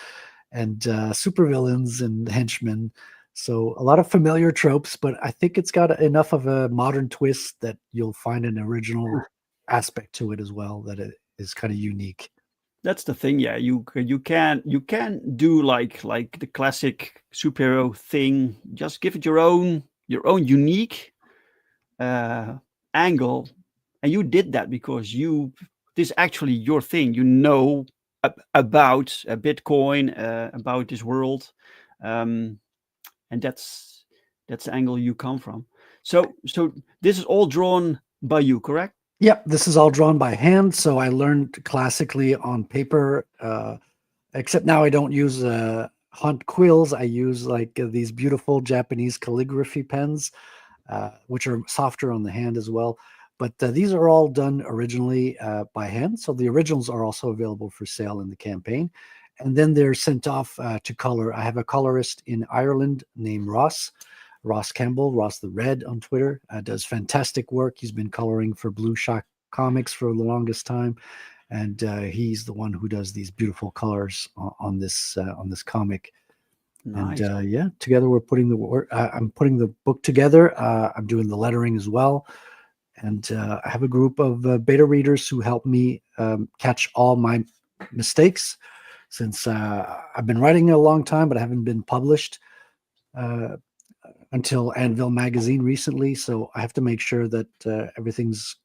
and supervillains and henchmen. So a lot of familiar tropes, but I think it's got enough of a modern twist that you'll find an original aspect to it as well, that it is kind of unique. That's the thing, yeah. You can do like the classic superhero thing. Just give it your own unique angle, and you did that because this is actually your thing. You know about Bitcoin, about this world, and that's the angle you come from. So this is all drawn by you, correct? Yep, this is all drawn by hand. So I learned classically on paper, except now I don't use Hunt quills. I use like these beautiful Japanese calligraphy pens, which are softer on the hand as well. But these are all done originally by hand. So the originals are also available for sale in the campaign. And then they're sent off to color. I have a colorist in Ireland named Ross Campbell, Ross the Red on Twitter, does fantastic work. He's been coloring for Blue Shock Comics for the longest time, and he's the one who does these beautiful colors on this comic. Nice. And yeah, together we're putting the work. I'm putting the book together. I'm doing the lettering as well, and I have a group of beta readers who help me catch all my mistakes, since I've been writing a long time, but I haven't been published until Anvil magazine recently. So I have to make sure that everything's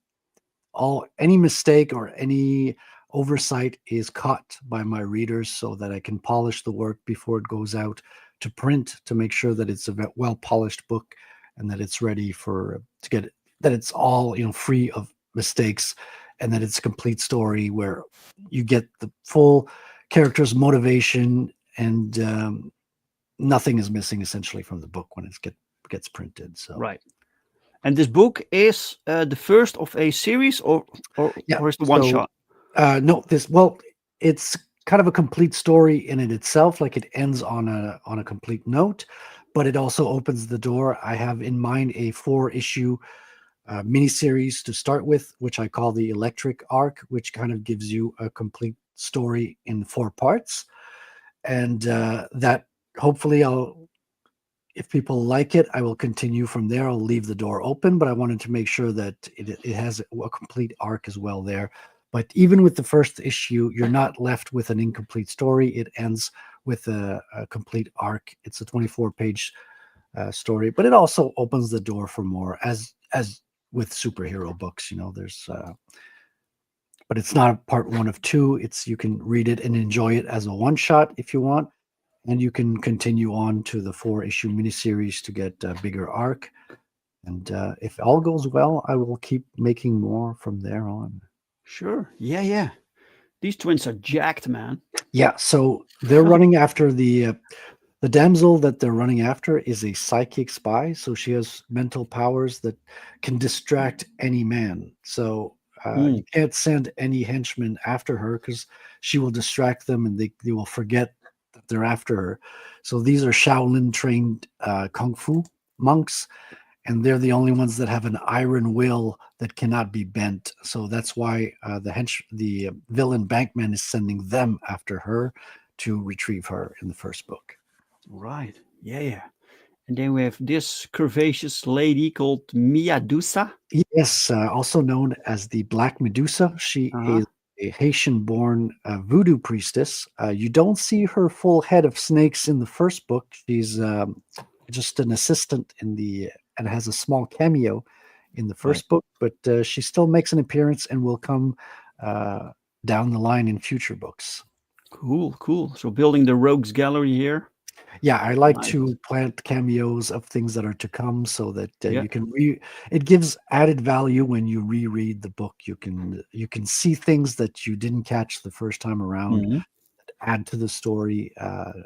any mistake or any oversight is caught by my readers, so that I can polish the work before it goes out to print, to make sure that it's a well polished book and that it's ready that it's all free of mistakes, and that it's a complete story where you get the full character's motivation and nothing is missing essentially from the book when it gets printed. So right. And this book is the first of a series, or is the one shot? No, it's kind of a complete story in it itself. Like, it ends on a complete note, but it also opens the door. I have in mind a 4-issue miniseries to start with, which I call the Electric Arc, which kind of gives you a complete story in 4 parts, and that hopefully if people like it, I will continue from there. I'll leave the door open, but I wanted to make sure that it has a complete arc as well there. But even with the first issue, you're not left with an incomplete story. It ends with a complete arc. It's a 24-page story, but it also opens the door for more, as with superhero books. There's but it's not part 1 of 2. You can read it and enjoy it as a one-shot if you want, and you can continue on to the 4-issue miniseries to get a bigger arc. And if all goes well, I will keep making more from there on. Sure. Yeah. These twins are jacked, man. Yeah. So they're running after the damsel that they're running after is a psychic spy. So she has mental powers that can distract any man. So you can't send any henchmen after her, because she will distract them and they will forget that they're after her. So these are Shaolin trained kung fu monks, and they're the only ones that have an iron will that cannot be bent. So that's why the villain Bankman is sending them after her to retrieve her in the first book. Right. Yeah. And then we have this curvaceous lady called Medusa. Yes, also known as the Black Medusa. She is a Haitian-born voodoo priestess. You don't see her full head of snakes in the first book. She's just an assistant and has a small cameo in the first book, but she still makes an appearance and will come down the line in future books. Cool. So building the rogues gallery here. Yeah, I like to plant cameos of things that are to come, so that you can it gives added value when you reread the book. You can see things that you didn't catch the first time around, add to the story,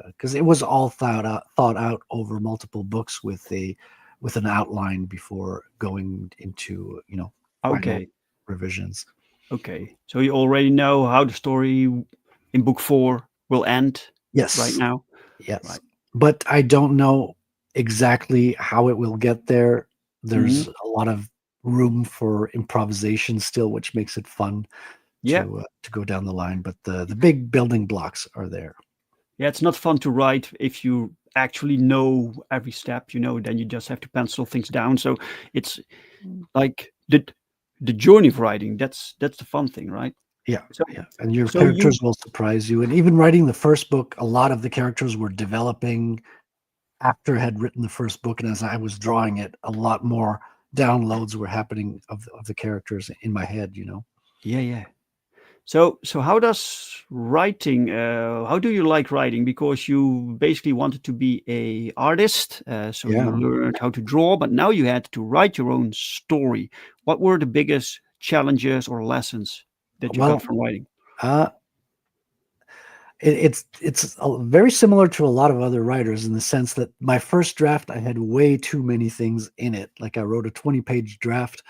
because it was all thought out over multiple books with an outline before going into final revisions. Okay, so you already know how the story in book 4 will end. Yes, right now. Yes, right. But I don't know exactly how it will get there. There's a lot of room for improvisation still, which makes it fun Yeah. to go down the line. But the big building blocks are there. Yeah, it's not fun to write if you actually know every step, then you just have to pencil things down. So it's like the journey of writing. That's the fun thing, right? Yeah, So, yeah. And your so characters will surprise you. And even writing the first book, a lot of the characters were developing after I had written the first book. And as I was drawing it, a lot more downloads were happening of the characters in my head, Yeah. So how does writing? How do you like writing? Because you basically wanted to be a artist, so you learned how to draw, but now you had to write your own story. What were the biggest challenges or lessons that you got from writing? It's very similar to a lot of other writers in the sense that my first draft, I had way too many things in it. Like I wrote a 20-page draft,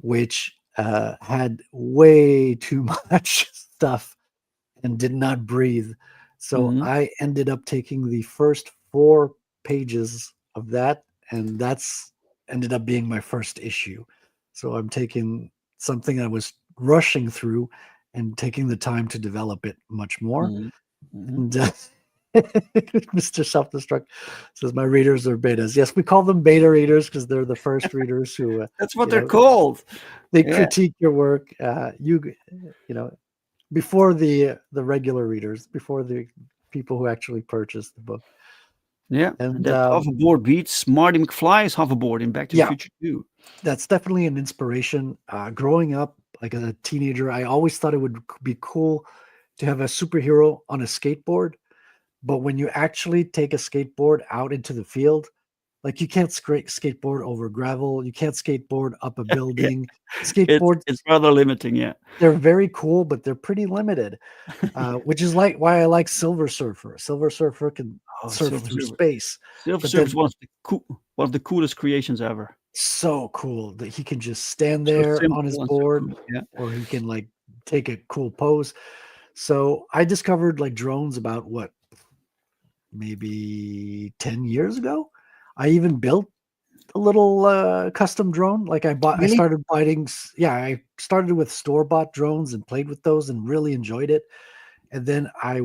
which had way too much stuff and did not breathe. So I ended up taking the first 4 pages of that, and that's ended up being my first issue. So I'm taking something I was rushing through and taking the time to develop it much more. And Mr. Self-Destruct says my readers are betas. Yes, we call them beta readers because they're the first readers who that's what they're called. They critique your work. Before the regular readers, before the people who actually purchase the book. Yeah, and that hoverboard beats Marty McFly's hoverboard in Back to the Future 2. That's definitely an inspiration. Growing up like a teenager, I always thought it would be cool to have a superhero on a skateboard. But when you actually take a skateboard out into the field, like you can't skateboard over gravel, you can't skateboard up a building. Skateboards, it's rather limiting, yeah. They're very cool, but they're pretty limited, which is like why I like Silver Surfer. Silver Surfer can surf through space. Silver Surfer is one of the coolest creations ever. So cool that he can just stand there on his board, or he can like take a cool pose. So I discovered like drones about maybe 10 years ago. I even built a little custom drone. Like I started with store-bought drones and played with those and really enjoyed it. And then I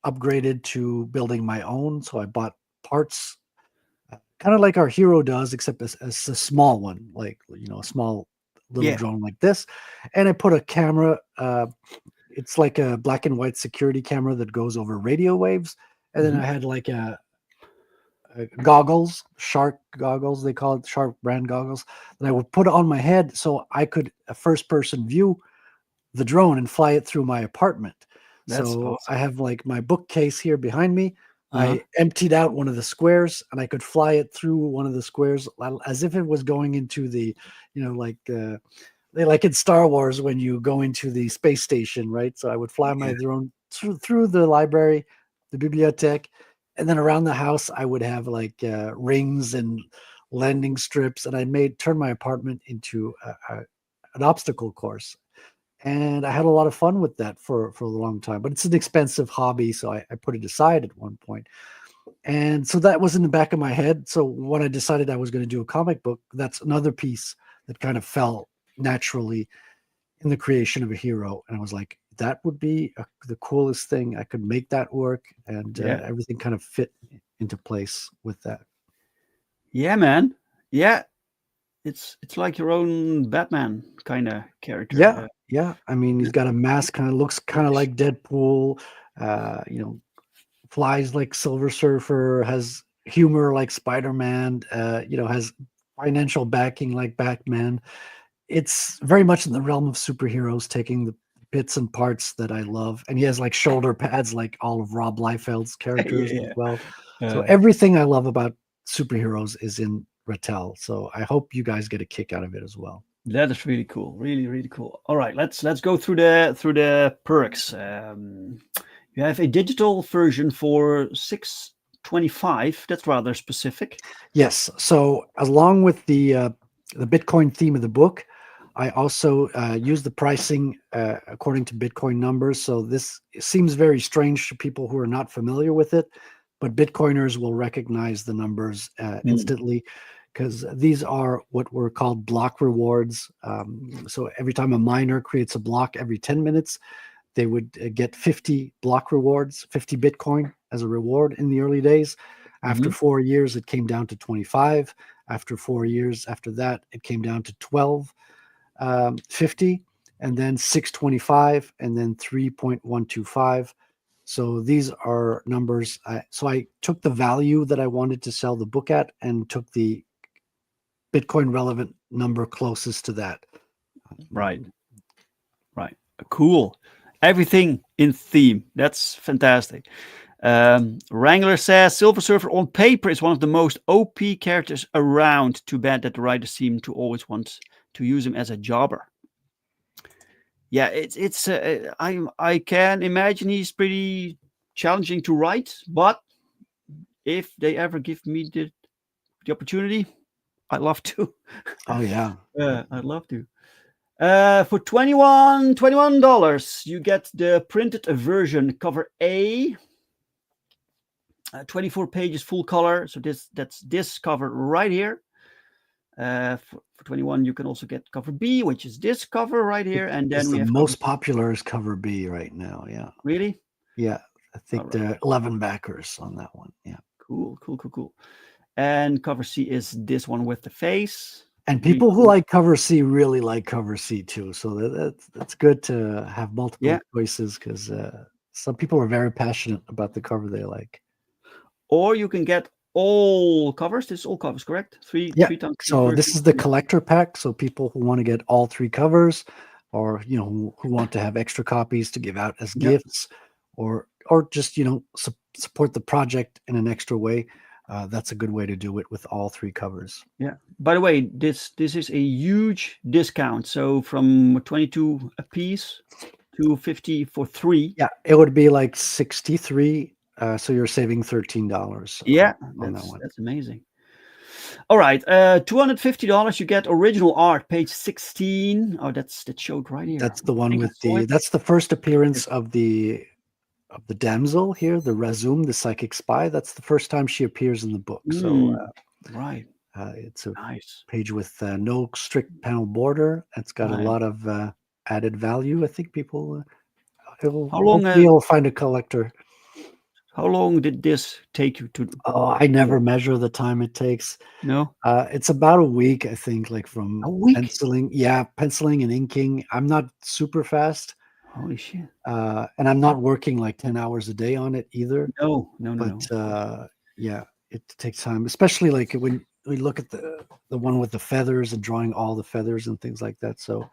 upgraded to building my own. So I bought parts kind of like our hero does, except as a small one, like, a small little drone like this. And I put a camera, it's like a black and white security camera that goes over radio waves. And then I had like goggles, shark goggles, they call it, shark brand goggles, that I would put on my head so I could a first person view the drone and fly it through my apartment. That's awesome. I have like my bookcase here behind me. I emptied out one of the squares and I could fly it through one of the squares as if it was going into the, like in Star Wars when you go into the space station, right? So I would fly my drone through the library, the bibliothèque, and then around the house I would have like rings and landing strips, and I turned my apartment into an obstacle course. And I had a lot of fun with that for a long time, but it's an expensive hobby, so I put it aside at one point. And so that was in the back of my head. So when I decided I was going to do a comic book, that's another piece that kind of fell naturally in the creation of a hero. And I was like, that would be the coolest thing. I could make that work, and everything kind of fit into place with that. Yeah, man. Yeah. It's like your own Batman kind of character. Yeah. Yeah. I mean, he's got a mask, kind of looks kind of like Deadpool, flies like Silver Surfer, has humor like Spider-Man, has financial backing like Batman. It's very much in the realm of superheroes, taking the bits and parts that I love. And he has like shoulder pads like all of Rob Liefeld's characters as well. So everything I love about superheroes is in Ratel. So I hope you guys get a kick out of it as well. That is really cool. Really, really cool. All right, let's go through the perks. You have a digital version for $6.25. That's rather specific. Yes. So along with the Bitcoin theme of the book, I also use the pricing according to Bitcoin numbers. So this seems very strange to people who are not familiar with it, but Bitcoiners will recognize the numbers instantly, because these are what were called block rewards. So every time a miner creates a block every 10 minutes, they would get 50 block rewards, 50 Bitcoin as a reward in the early days. After 4 years, it came down to 25. After 4 years after that, it came down to 12.50, and then 625, and then 3.125. So these are numbers. So I took the value that I wanted to sell the book at and took the Bitcoin relevant number closest to that. Right. Cool. Everything in theme. That's fantastic. Wrangler says Silver Surfer on paper is one of the most OP characters around. Too bad that the writers seem to always want to use him as a jobber. Yeah, I can imagine he's pretty challenging to write, but if they ever give me the opportunity, I'd love to. Oh yeah. I'd love to. For $21, you get the printed version, cover A, 24 pages, full color. So that's this cover right here. For 21, you can also get cover B, which is this cover right here, and then we have most popular is cover B right now. Yeah. Really? Yeah, I think there are 11 backers on that one. Yeah. Cool. And cover C is this one with the face. And people who like cover C really like cover C too. So that's good to have multiple choices, because some people are very passionate about the cover they like. Or you can get all covers. This is all covers, correct? Three times. So this is the collector pack. So people who want to get all 3 covers, or who want to have extra copies to give out as gifts, or just support the project in an extra way. That's a good way to do it with all 3 covers. Yeah. By the way, this is a huge discount. So from 22 a piece to 50 for 3. Yeah, it would be like 63. So you're saving $13. Yeah, that's amazing. All right, $250. You get original art, page 16. Oh, that showed right here. That's the one with that's the first appearance of the damsel here, the Razum, the psychic spy. That's the first time she appears in the book. So right. It's a nice page with no strict panel border. It's got a lot of added value. I think people will find a collector. How long did this take you to? Oh, I never measure the time it takes. No, it's about a week, I think, like from penciling. Yeah, penciling and inking. I'm not super fast. Holy shit. And I'm not working like 10 hours a day on it either. No. Yeah, it takes time, especially like when we look at the one with the feathers and drawing all the feathers and things like that. So,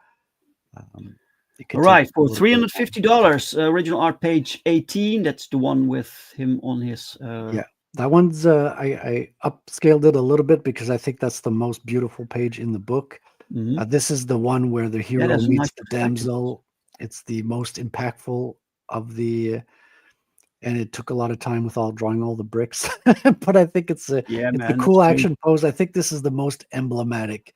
all right, for $350, original art, page 18. That's the one with him on his. That one's I upscaled it a little bit because I think that's the most beautiful page in the book. This is the one where the hero meets the damsel. It's the most impactful of the, and it took a lot of time with drawing all the bricks. But I think it's a cool action pose. I think this is the most emblematic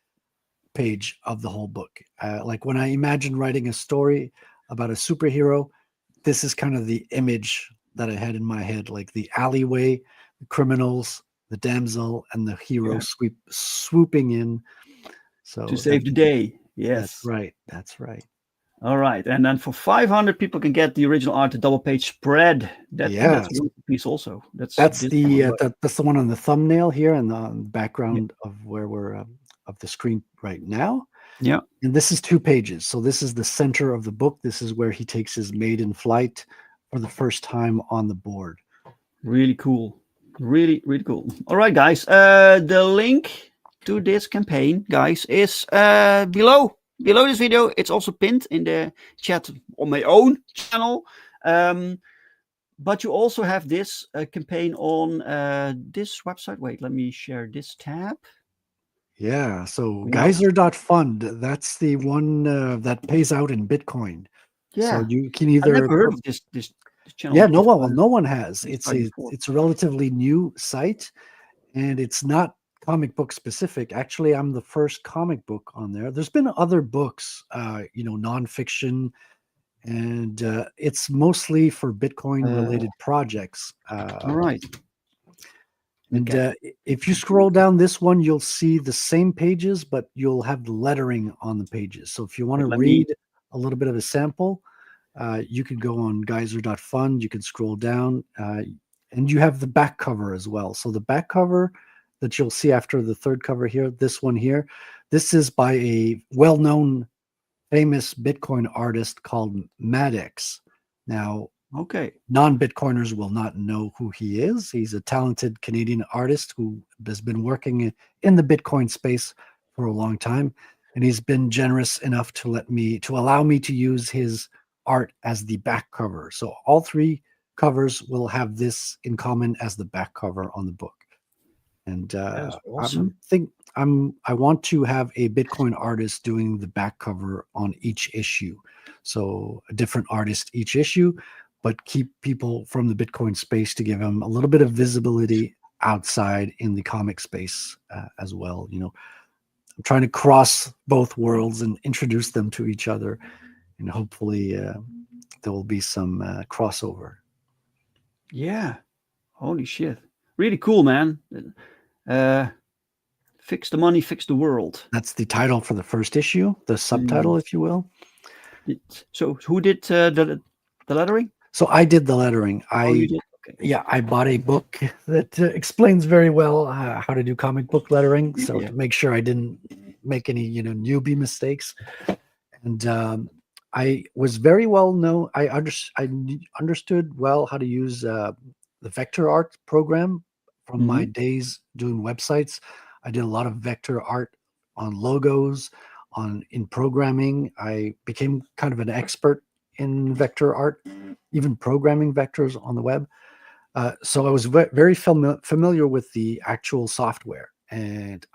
page of the whole book. Like when I imagine writing a story about a superhero, this is kind of the image that I had in my head, like the alleyway, the criminals, the damsel, and the hero swooping in. So to save the day. Yes, that's right. All right, and then for $500, people can get the original art, the double page spread. That's a piece also. That's the one on the thumbnail here and the background of where we're of the screen right now. Yeah, and this is 2 pages. So this is the center of the book. This is where he takes his maiden flight for the first time on the board. Really cool. Really cool. All right, guys. The link to this campaign, guys, is below this video. It's also pinned in the chat on my own channel. But you also have this campaign on this website. Wait, let me share this tab. Yeah, so Geyser.fund, that's the one that pays out in Bitcoin. Yeah, so you can either. I've never heard of this channel. Yeah, no one has. It's a relatively new site, and it's not comic book specific. Actually, I'm the first comic book on there. There's been other books, nonfiction, and it's mostly for Bitcoin related projects. All right. And if you scroll down this one, you'll see the same pages, but you'll have the lettering on the pages. So if you want to read a little bit of a sample, you can go on geyser.fund, you can scroll down, and you have the back cover as well. So the back cover that you'll see after the third cover here, this one here, this is by a well-known famous Bitcoin artist called Maddox. Now, non-Bitcoiners will not know who he is. He's a talented Canadian artist who has been working in the Bitcoin space for a long time, and he's been generous enough to allow me to use his art as the back cover. So all three covers will have this in common as the back cover on the book. And awesome. I want to have a Bitcoin artist doing the back cover on each issue. So a different artist each issue, but keep people from the Bitcoin space to give them a little bit of visibility outside in the comic space as well. You know, I'm trying to cross both worlds and introduce them to each other, and hopefully there will be some crossover. Yeah. Holy shit. Really cool, man. Fix the money, fix the world. That's the title for the first issue, the subtitle, if you will. So who did the lettering? So I did the lettering. You did? Okay. Yeah, I bought a book that explains very well how to do comic book lettering. So to make sure I didn't make any, newbie mistakes. And I was very well known. I understood well how to use the vector art program from my days doing websites. I did a lot of vector art on logos, in programming. I became kind of an expert in vector art, even programming vectors on the web. So I was very familiar with the actual software. And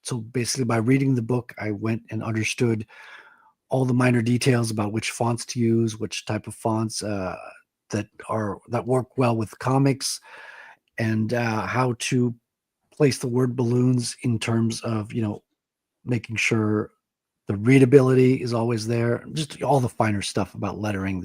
so basically by reading the book, I went and understood all the minor details about which fonts to use, which type of fonts that work well with comics, and how to place the word balloons in terms of, making sure the readability is always there. Just all the finer stuff about lettering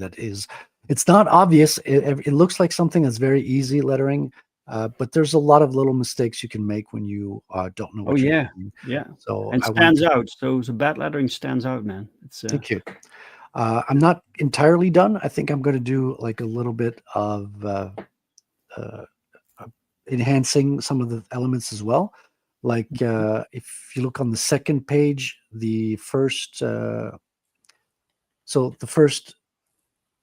it's not obvious. It looks like something that's very easy lettering, but there's a lot of little mistakes you can make when you don't know what you're doing. Yeah. So and stands out. So the bad lettering stands out, man. Thank you. I'm not entirely done. I think I'm going to do like a little bit of enhancing some of the elements as well. Like if you look on the second page, the first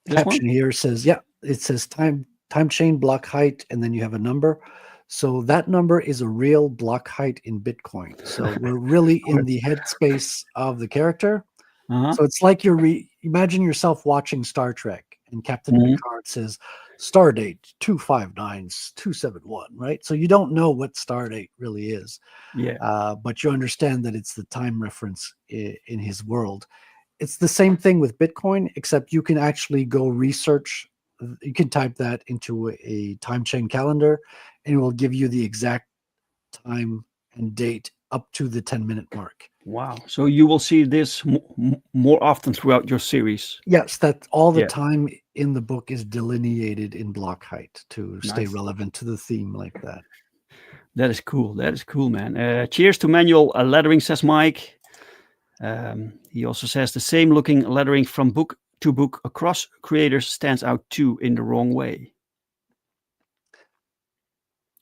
caption here says, it says time chain block height, and then you have a number. So that number is a real block height in Bitcoin. So we're really in the headspace of the character. So it's like imagine yourself watching Star Trek, and Captain Picard says, Stardate 259-271, right? So you don't know what Stardate really is. Yeah. But you understand that it's the time reference in his world. It's the same thing with Bitcoin, except you can actually go research. You can type that into a time chain calendar, and it will give you the exact time and date up to the 10-minute mark. Wow. So you will see this more often throughout your series. Yes, that all the time in the book is delineated in block height to stay relevant to the theme like that. That is cool. That is cool, man. Cheers to manual lettering, says Mike. He also says the same looking lettering from book to book across creators stands out too in the wrong way.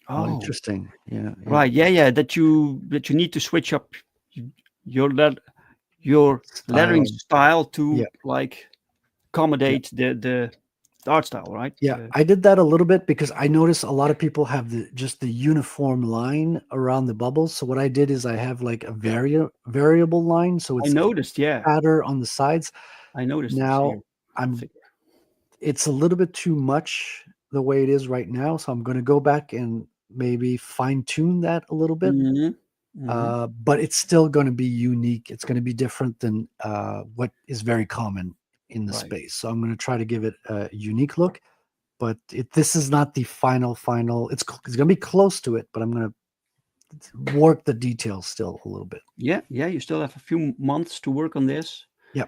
Oh, interesting. Yeah. Right. Yeah. That you need to switch up your lettering style to like accommodate the art style, right? Yeah, I did that a little bit because I noticed a lot of people have just the uniform line around the bubbles. So what I did is I have like a variable line. So it's pattern on the sides. I noticed. Now it's a little bit too much the way it is right now. So I'm going to go back and maybe fine tune that a little bit. But it's still going to be unique. It's going to be different than what is very common in the space. So I'm going to try to give it a unique look, but this is not the final. It's going to be close to it, but I'm going to work the details still a little bit. Yeah. You still have a few months to work on this. Yeah.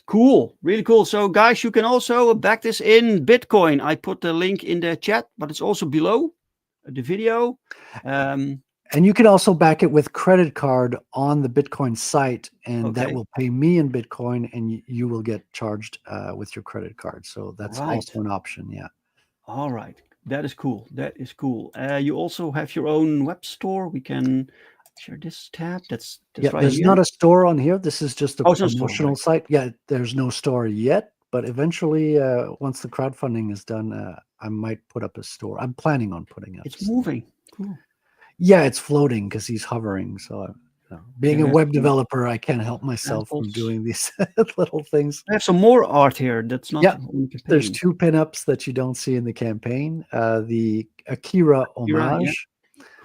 Cool. Really cool. So guys, you can also back this in Bitcoin. I put the link in the chat, but it's also below. the video. And you can also back it with credit card on the Bitcoin site, and that Okay. will pay me in Bitcoin, and you will get charged with your credit card. So that's Right. also an option. Yeah. All right, that is cool. That is cool. You also have your own web store. We can share this tab. That's right there's here. not a store on here. This is just a Oh, it's not a store, promotional right. site. Yeah, there's no store yet, but eventually, once the crowdfunding is done, I might put up a store. I'm planning on putting up. It's moving. Cool. Yeah, it's floating because he's hovering. So, being a There's web some developer, I can't help myself from samples. doing these little things. I have some more art here. That's not Yeah, on the there's campaign. 2 pinups that you don't see in the campaign. The Akira Akira, yeah. homage,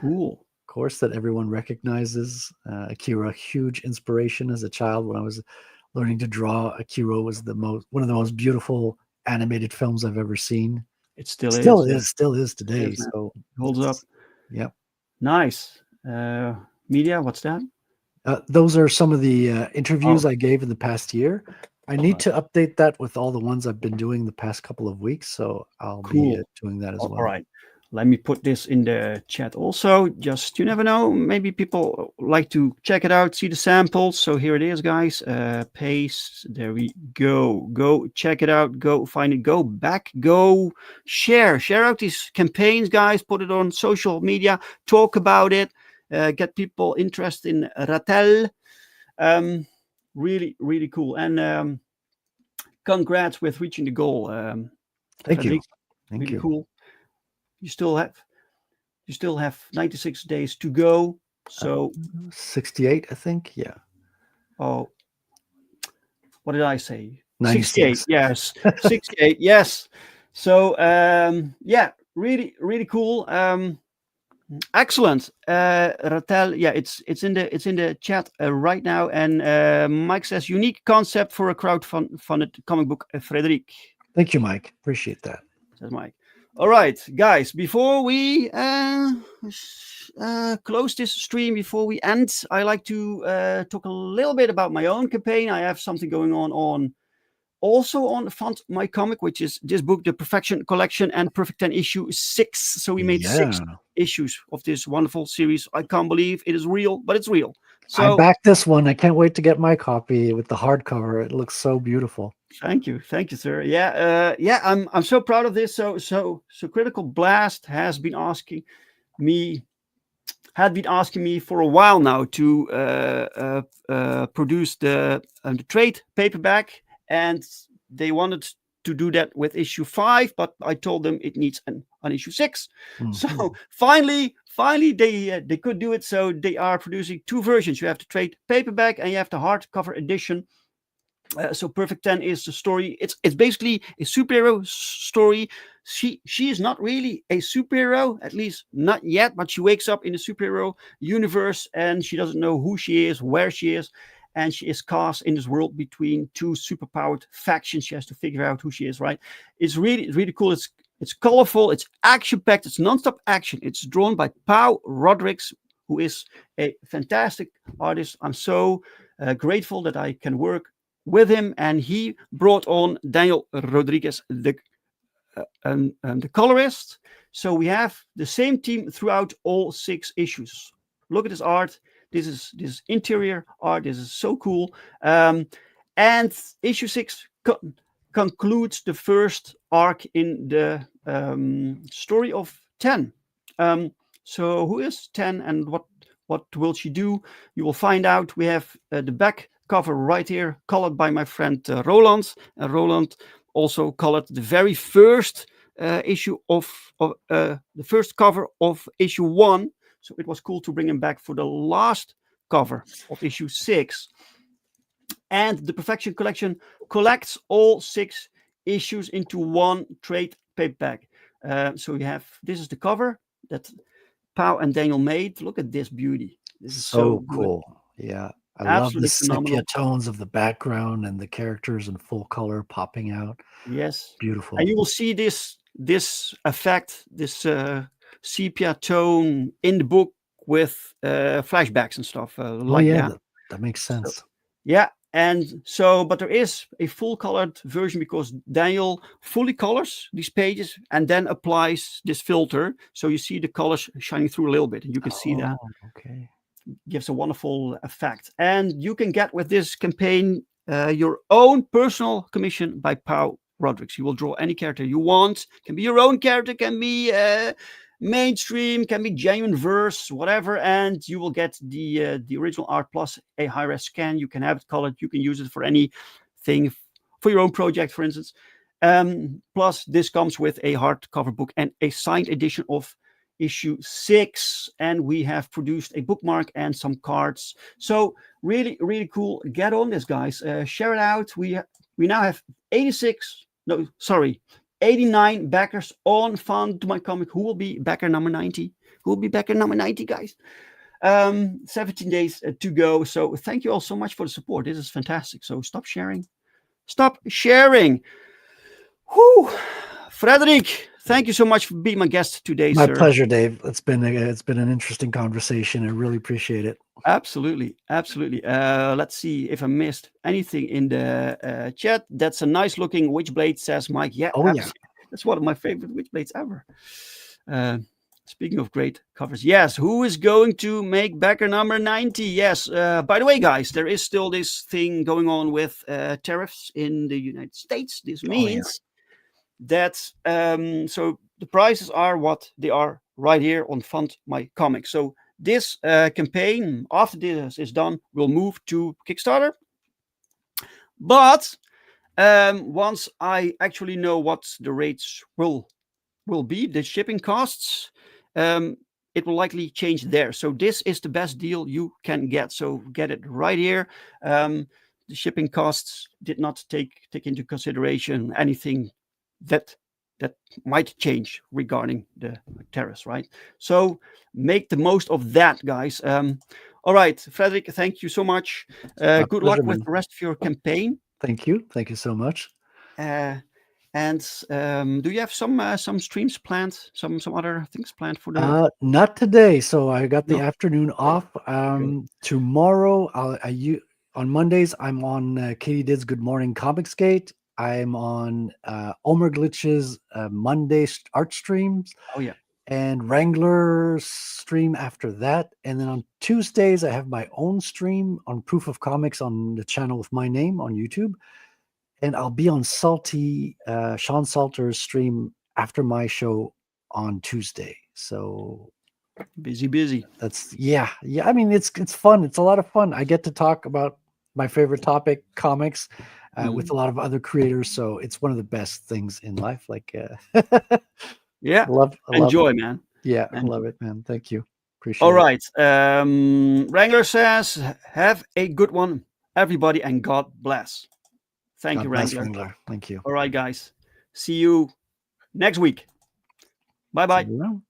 Cool. of course, that everyone recognizes. Akira, huge inspiration as a child. When I was learning to draw, Akira was one of the most beautiful animated films I've ever seen. It still Still is today. Yes, man. So Holds up. Yep. Nice. Media, what's that? Those are some of the interviews Oh. I gave in the past year. I need to update that with all the ones I've been doing the past couple of weeks. So I'll be Cool. doing that as well. All right. Let me put this in the chat also. Just, you never know. Maybe people like to check it out, see the samples. So here it is, guys. Paste. There we go. Go check it out. Go find it. Go back. Go share. Share out these campaigns, guys. Put it on social media. Talk about it. Get people interested in Ratel. Really, really cool. And congrats with reaching the goal. Thank you. Frédéric. Thank Really you. cool. You still have 96 days to go. So 68, I think. Yeah. oh, what did I say? 96. 68. Yes. 68. Yes. So yeah, really, really cool. Excellent. Ratel, yeah, it's in the chat right now. And Mike says unique concept for a crowdfunded comic book, Frédéric. Thank you, Mike. Appreciate that. Says Mike. All right, guys, before we close this stream, before we end, I like to talk a little bit about my own campaign. I have something going on also on FundMyComic, which is this book, The Perfection Collection and Perfect 10 issue 6. So we made 6 issues of this wonderful series. I can't believe it is real, but it's real. So I backed this one. I can't wait to get my copy with the hardcover. It looks so beautiful. Thank you, sir. Yeah, I'm so proud of this. So Critical Blast had been asking me for a while now to produce the trade paperback, and they wanted to do that with issue 5, but I told them it needs an issue 6. Mm-hmm. So finally they could do it. So they are producing 2 versions. You have the trade paperback and you have the hardcover edition. So Perfect 10 is the story. It's basically a superhero story. She is not really a superhero, at least not yet, but she wakes up in the superhero universe and she doesn't know who she is, where she is, and she is cast in this world between 2 superpowered factions. She has to figure out who she is, right? It's really cool. It's colorful, it's action-packed, it's non-stop action. It's drawn by Pau Rodrigues, who is a fantastic artist. I'm so grateful that I can work with him, and he brought on Daniel Rodriguez, the colorist. So we have the same team throughout all 6 issues. Look at this art. This is interior art. This is so cool. And issue 6 concludes the first arc in the story of 10. So who is 10 and what will she do? You will find out. We have the back cover right here, colored by my friend Roland. Roland also colored the very first issue of the first cover of issue 1. So it was cool to bring him back for the last cover of issue 6. And the Perfection Collection collects all 6 issues into one trade paperback. So you have, this is the cover that Pau and Daniel made. Look at this beauty. This is so cool. Yeah. I Absolutely love the phenomenal. sepia tones of the background and the characters in full color popping out. Yes. Beautiful. And you will see this effect, this sepia tone in the book with flashbacks and stuff. That makes sense. So, yeah, And so, but there is a full colored version because Daniel fully colors these pages and then applies this filter. So you see the colors shining through a little bit, and you can see that. Okay. Gives a wonderful effect. And you can get with this campaign your own personal commission by Pau Rodrigues. You will draw any character you want. Can be your own character, can be mainstream, can be genuine verse, whatever. And you will get the original art plus a high-res scan. You can have it colored. You can use it for anything, for your own project, for instance. Plus, this comes with a hardcover book and a signed edition of issue 6, and we have produced a bookmark and some cards. So really, really cool. Get on this, guys. Share it out. We now have 89 backers on FundMyComic. Who will be backer number 90? Who will be backer number 90, guys? 17 days to go. So thank you all so much for the support. This is fantastic. So stop sharing. Stop sharing. Whew. Frédéric, thank you so much for being my guest today, My sir. pleasure, Dave. It's been an interesting conversation. I really appreciate it. Absolutely, absolutely. Let's see if I missed anything in the chat. That's a nice looking Witchblade, says Mike. Yeah, Oh, yeah. That's one of my favorite Witchblades ever. Speaking of great covers, yes. Who is going to make backer number 90? Yes. By the way, guys, there is still this thing going on with tariffs in the United States. This means that so the prices are what they are right here on FundMyComic. So this campaign, after this is done, will move to Kickstarter. But once I actually know what the rates will be, the shipping costs, it will likely change there. So this is the best deal you can get. So get it right here. The shipping costs did not take into consideration anything that might change regarding the tariffs, right? So make the most of that, guys. All right, Frédéric, thank you so much. Good luck with the rest of your campaign. Thank you so much. And do you have some streams planned, some other things planned for the? Not today. So I got the afternoon off. Tomorrow, on Mondays, I'm on Katie Did's Good Morning Comicsgate. I'm on Omer Glitch's Monday art streams. Oh yeah. And Wrangler stream after that. And then on Tuesdays, I have my own stream on Proof of Comics on the channel with my name on YouTube. And I'll be on Sean Salter's stream after my show on Tuesday. So busy. That's yeah. I mean, it's fun. It's a lot of fun. I get to talk about my favorite topic, comics, with a lot of other creators. So it's one of the best things in life. Like, yeah, enjoy, man. Yeah, I love it, man. Thank you. Appreciate All it. right. Wrangler says, have a good one, everybody, and God bless. Thank you, bless, Wrangler. Wrangler. Thank you. All right, guys. See you next week. Bye-bye. See you around.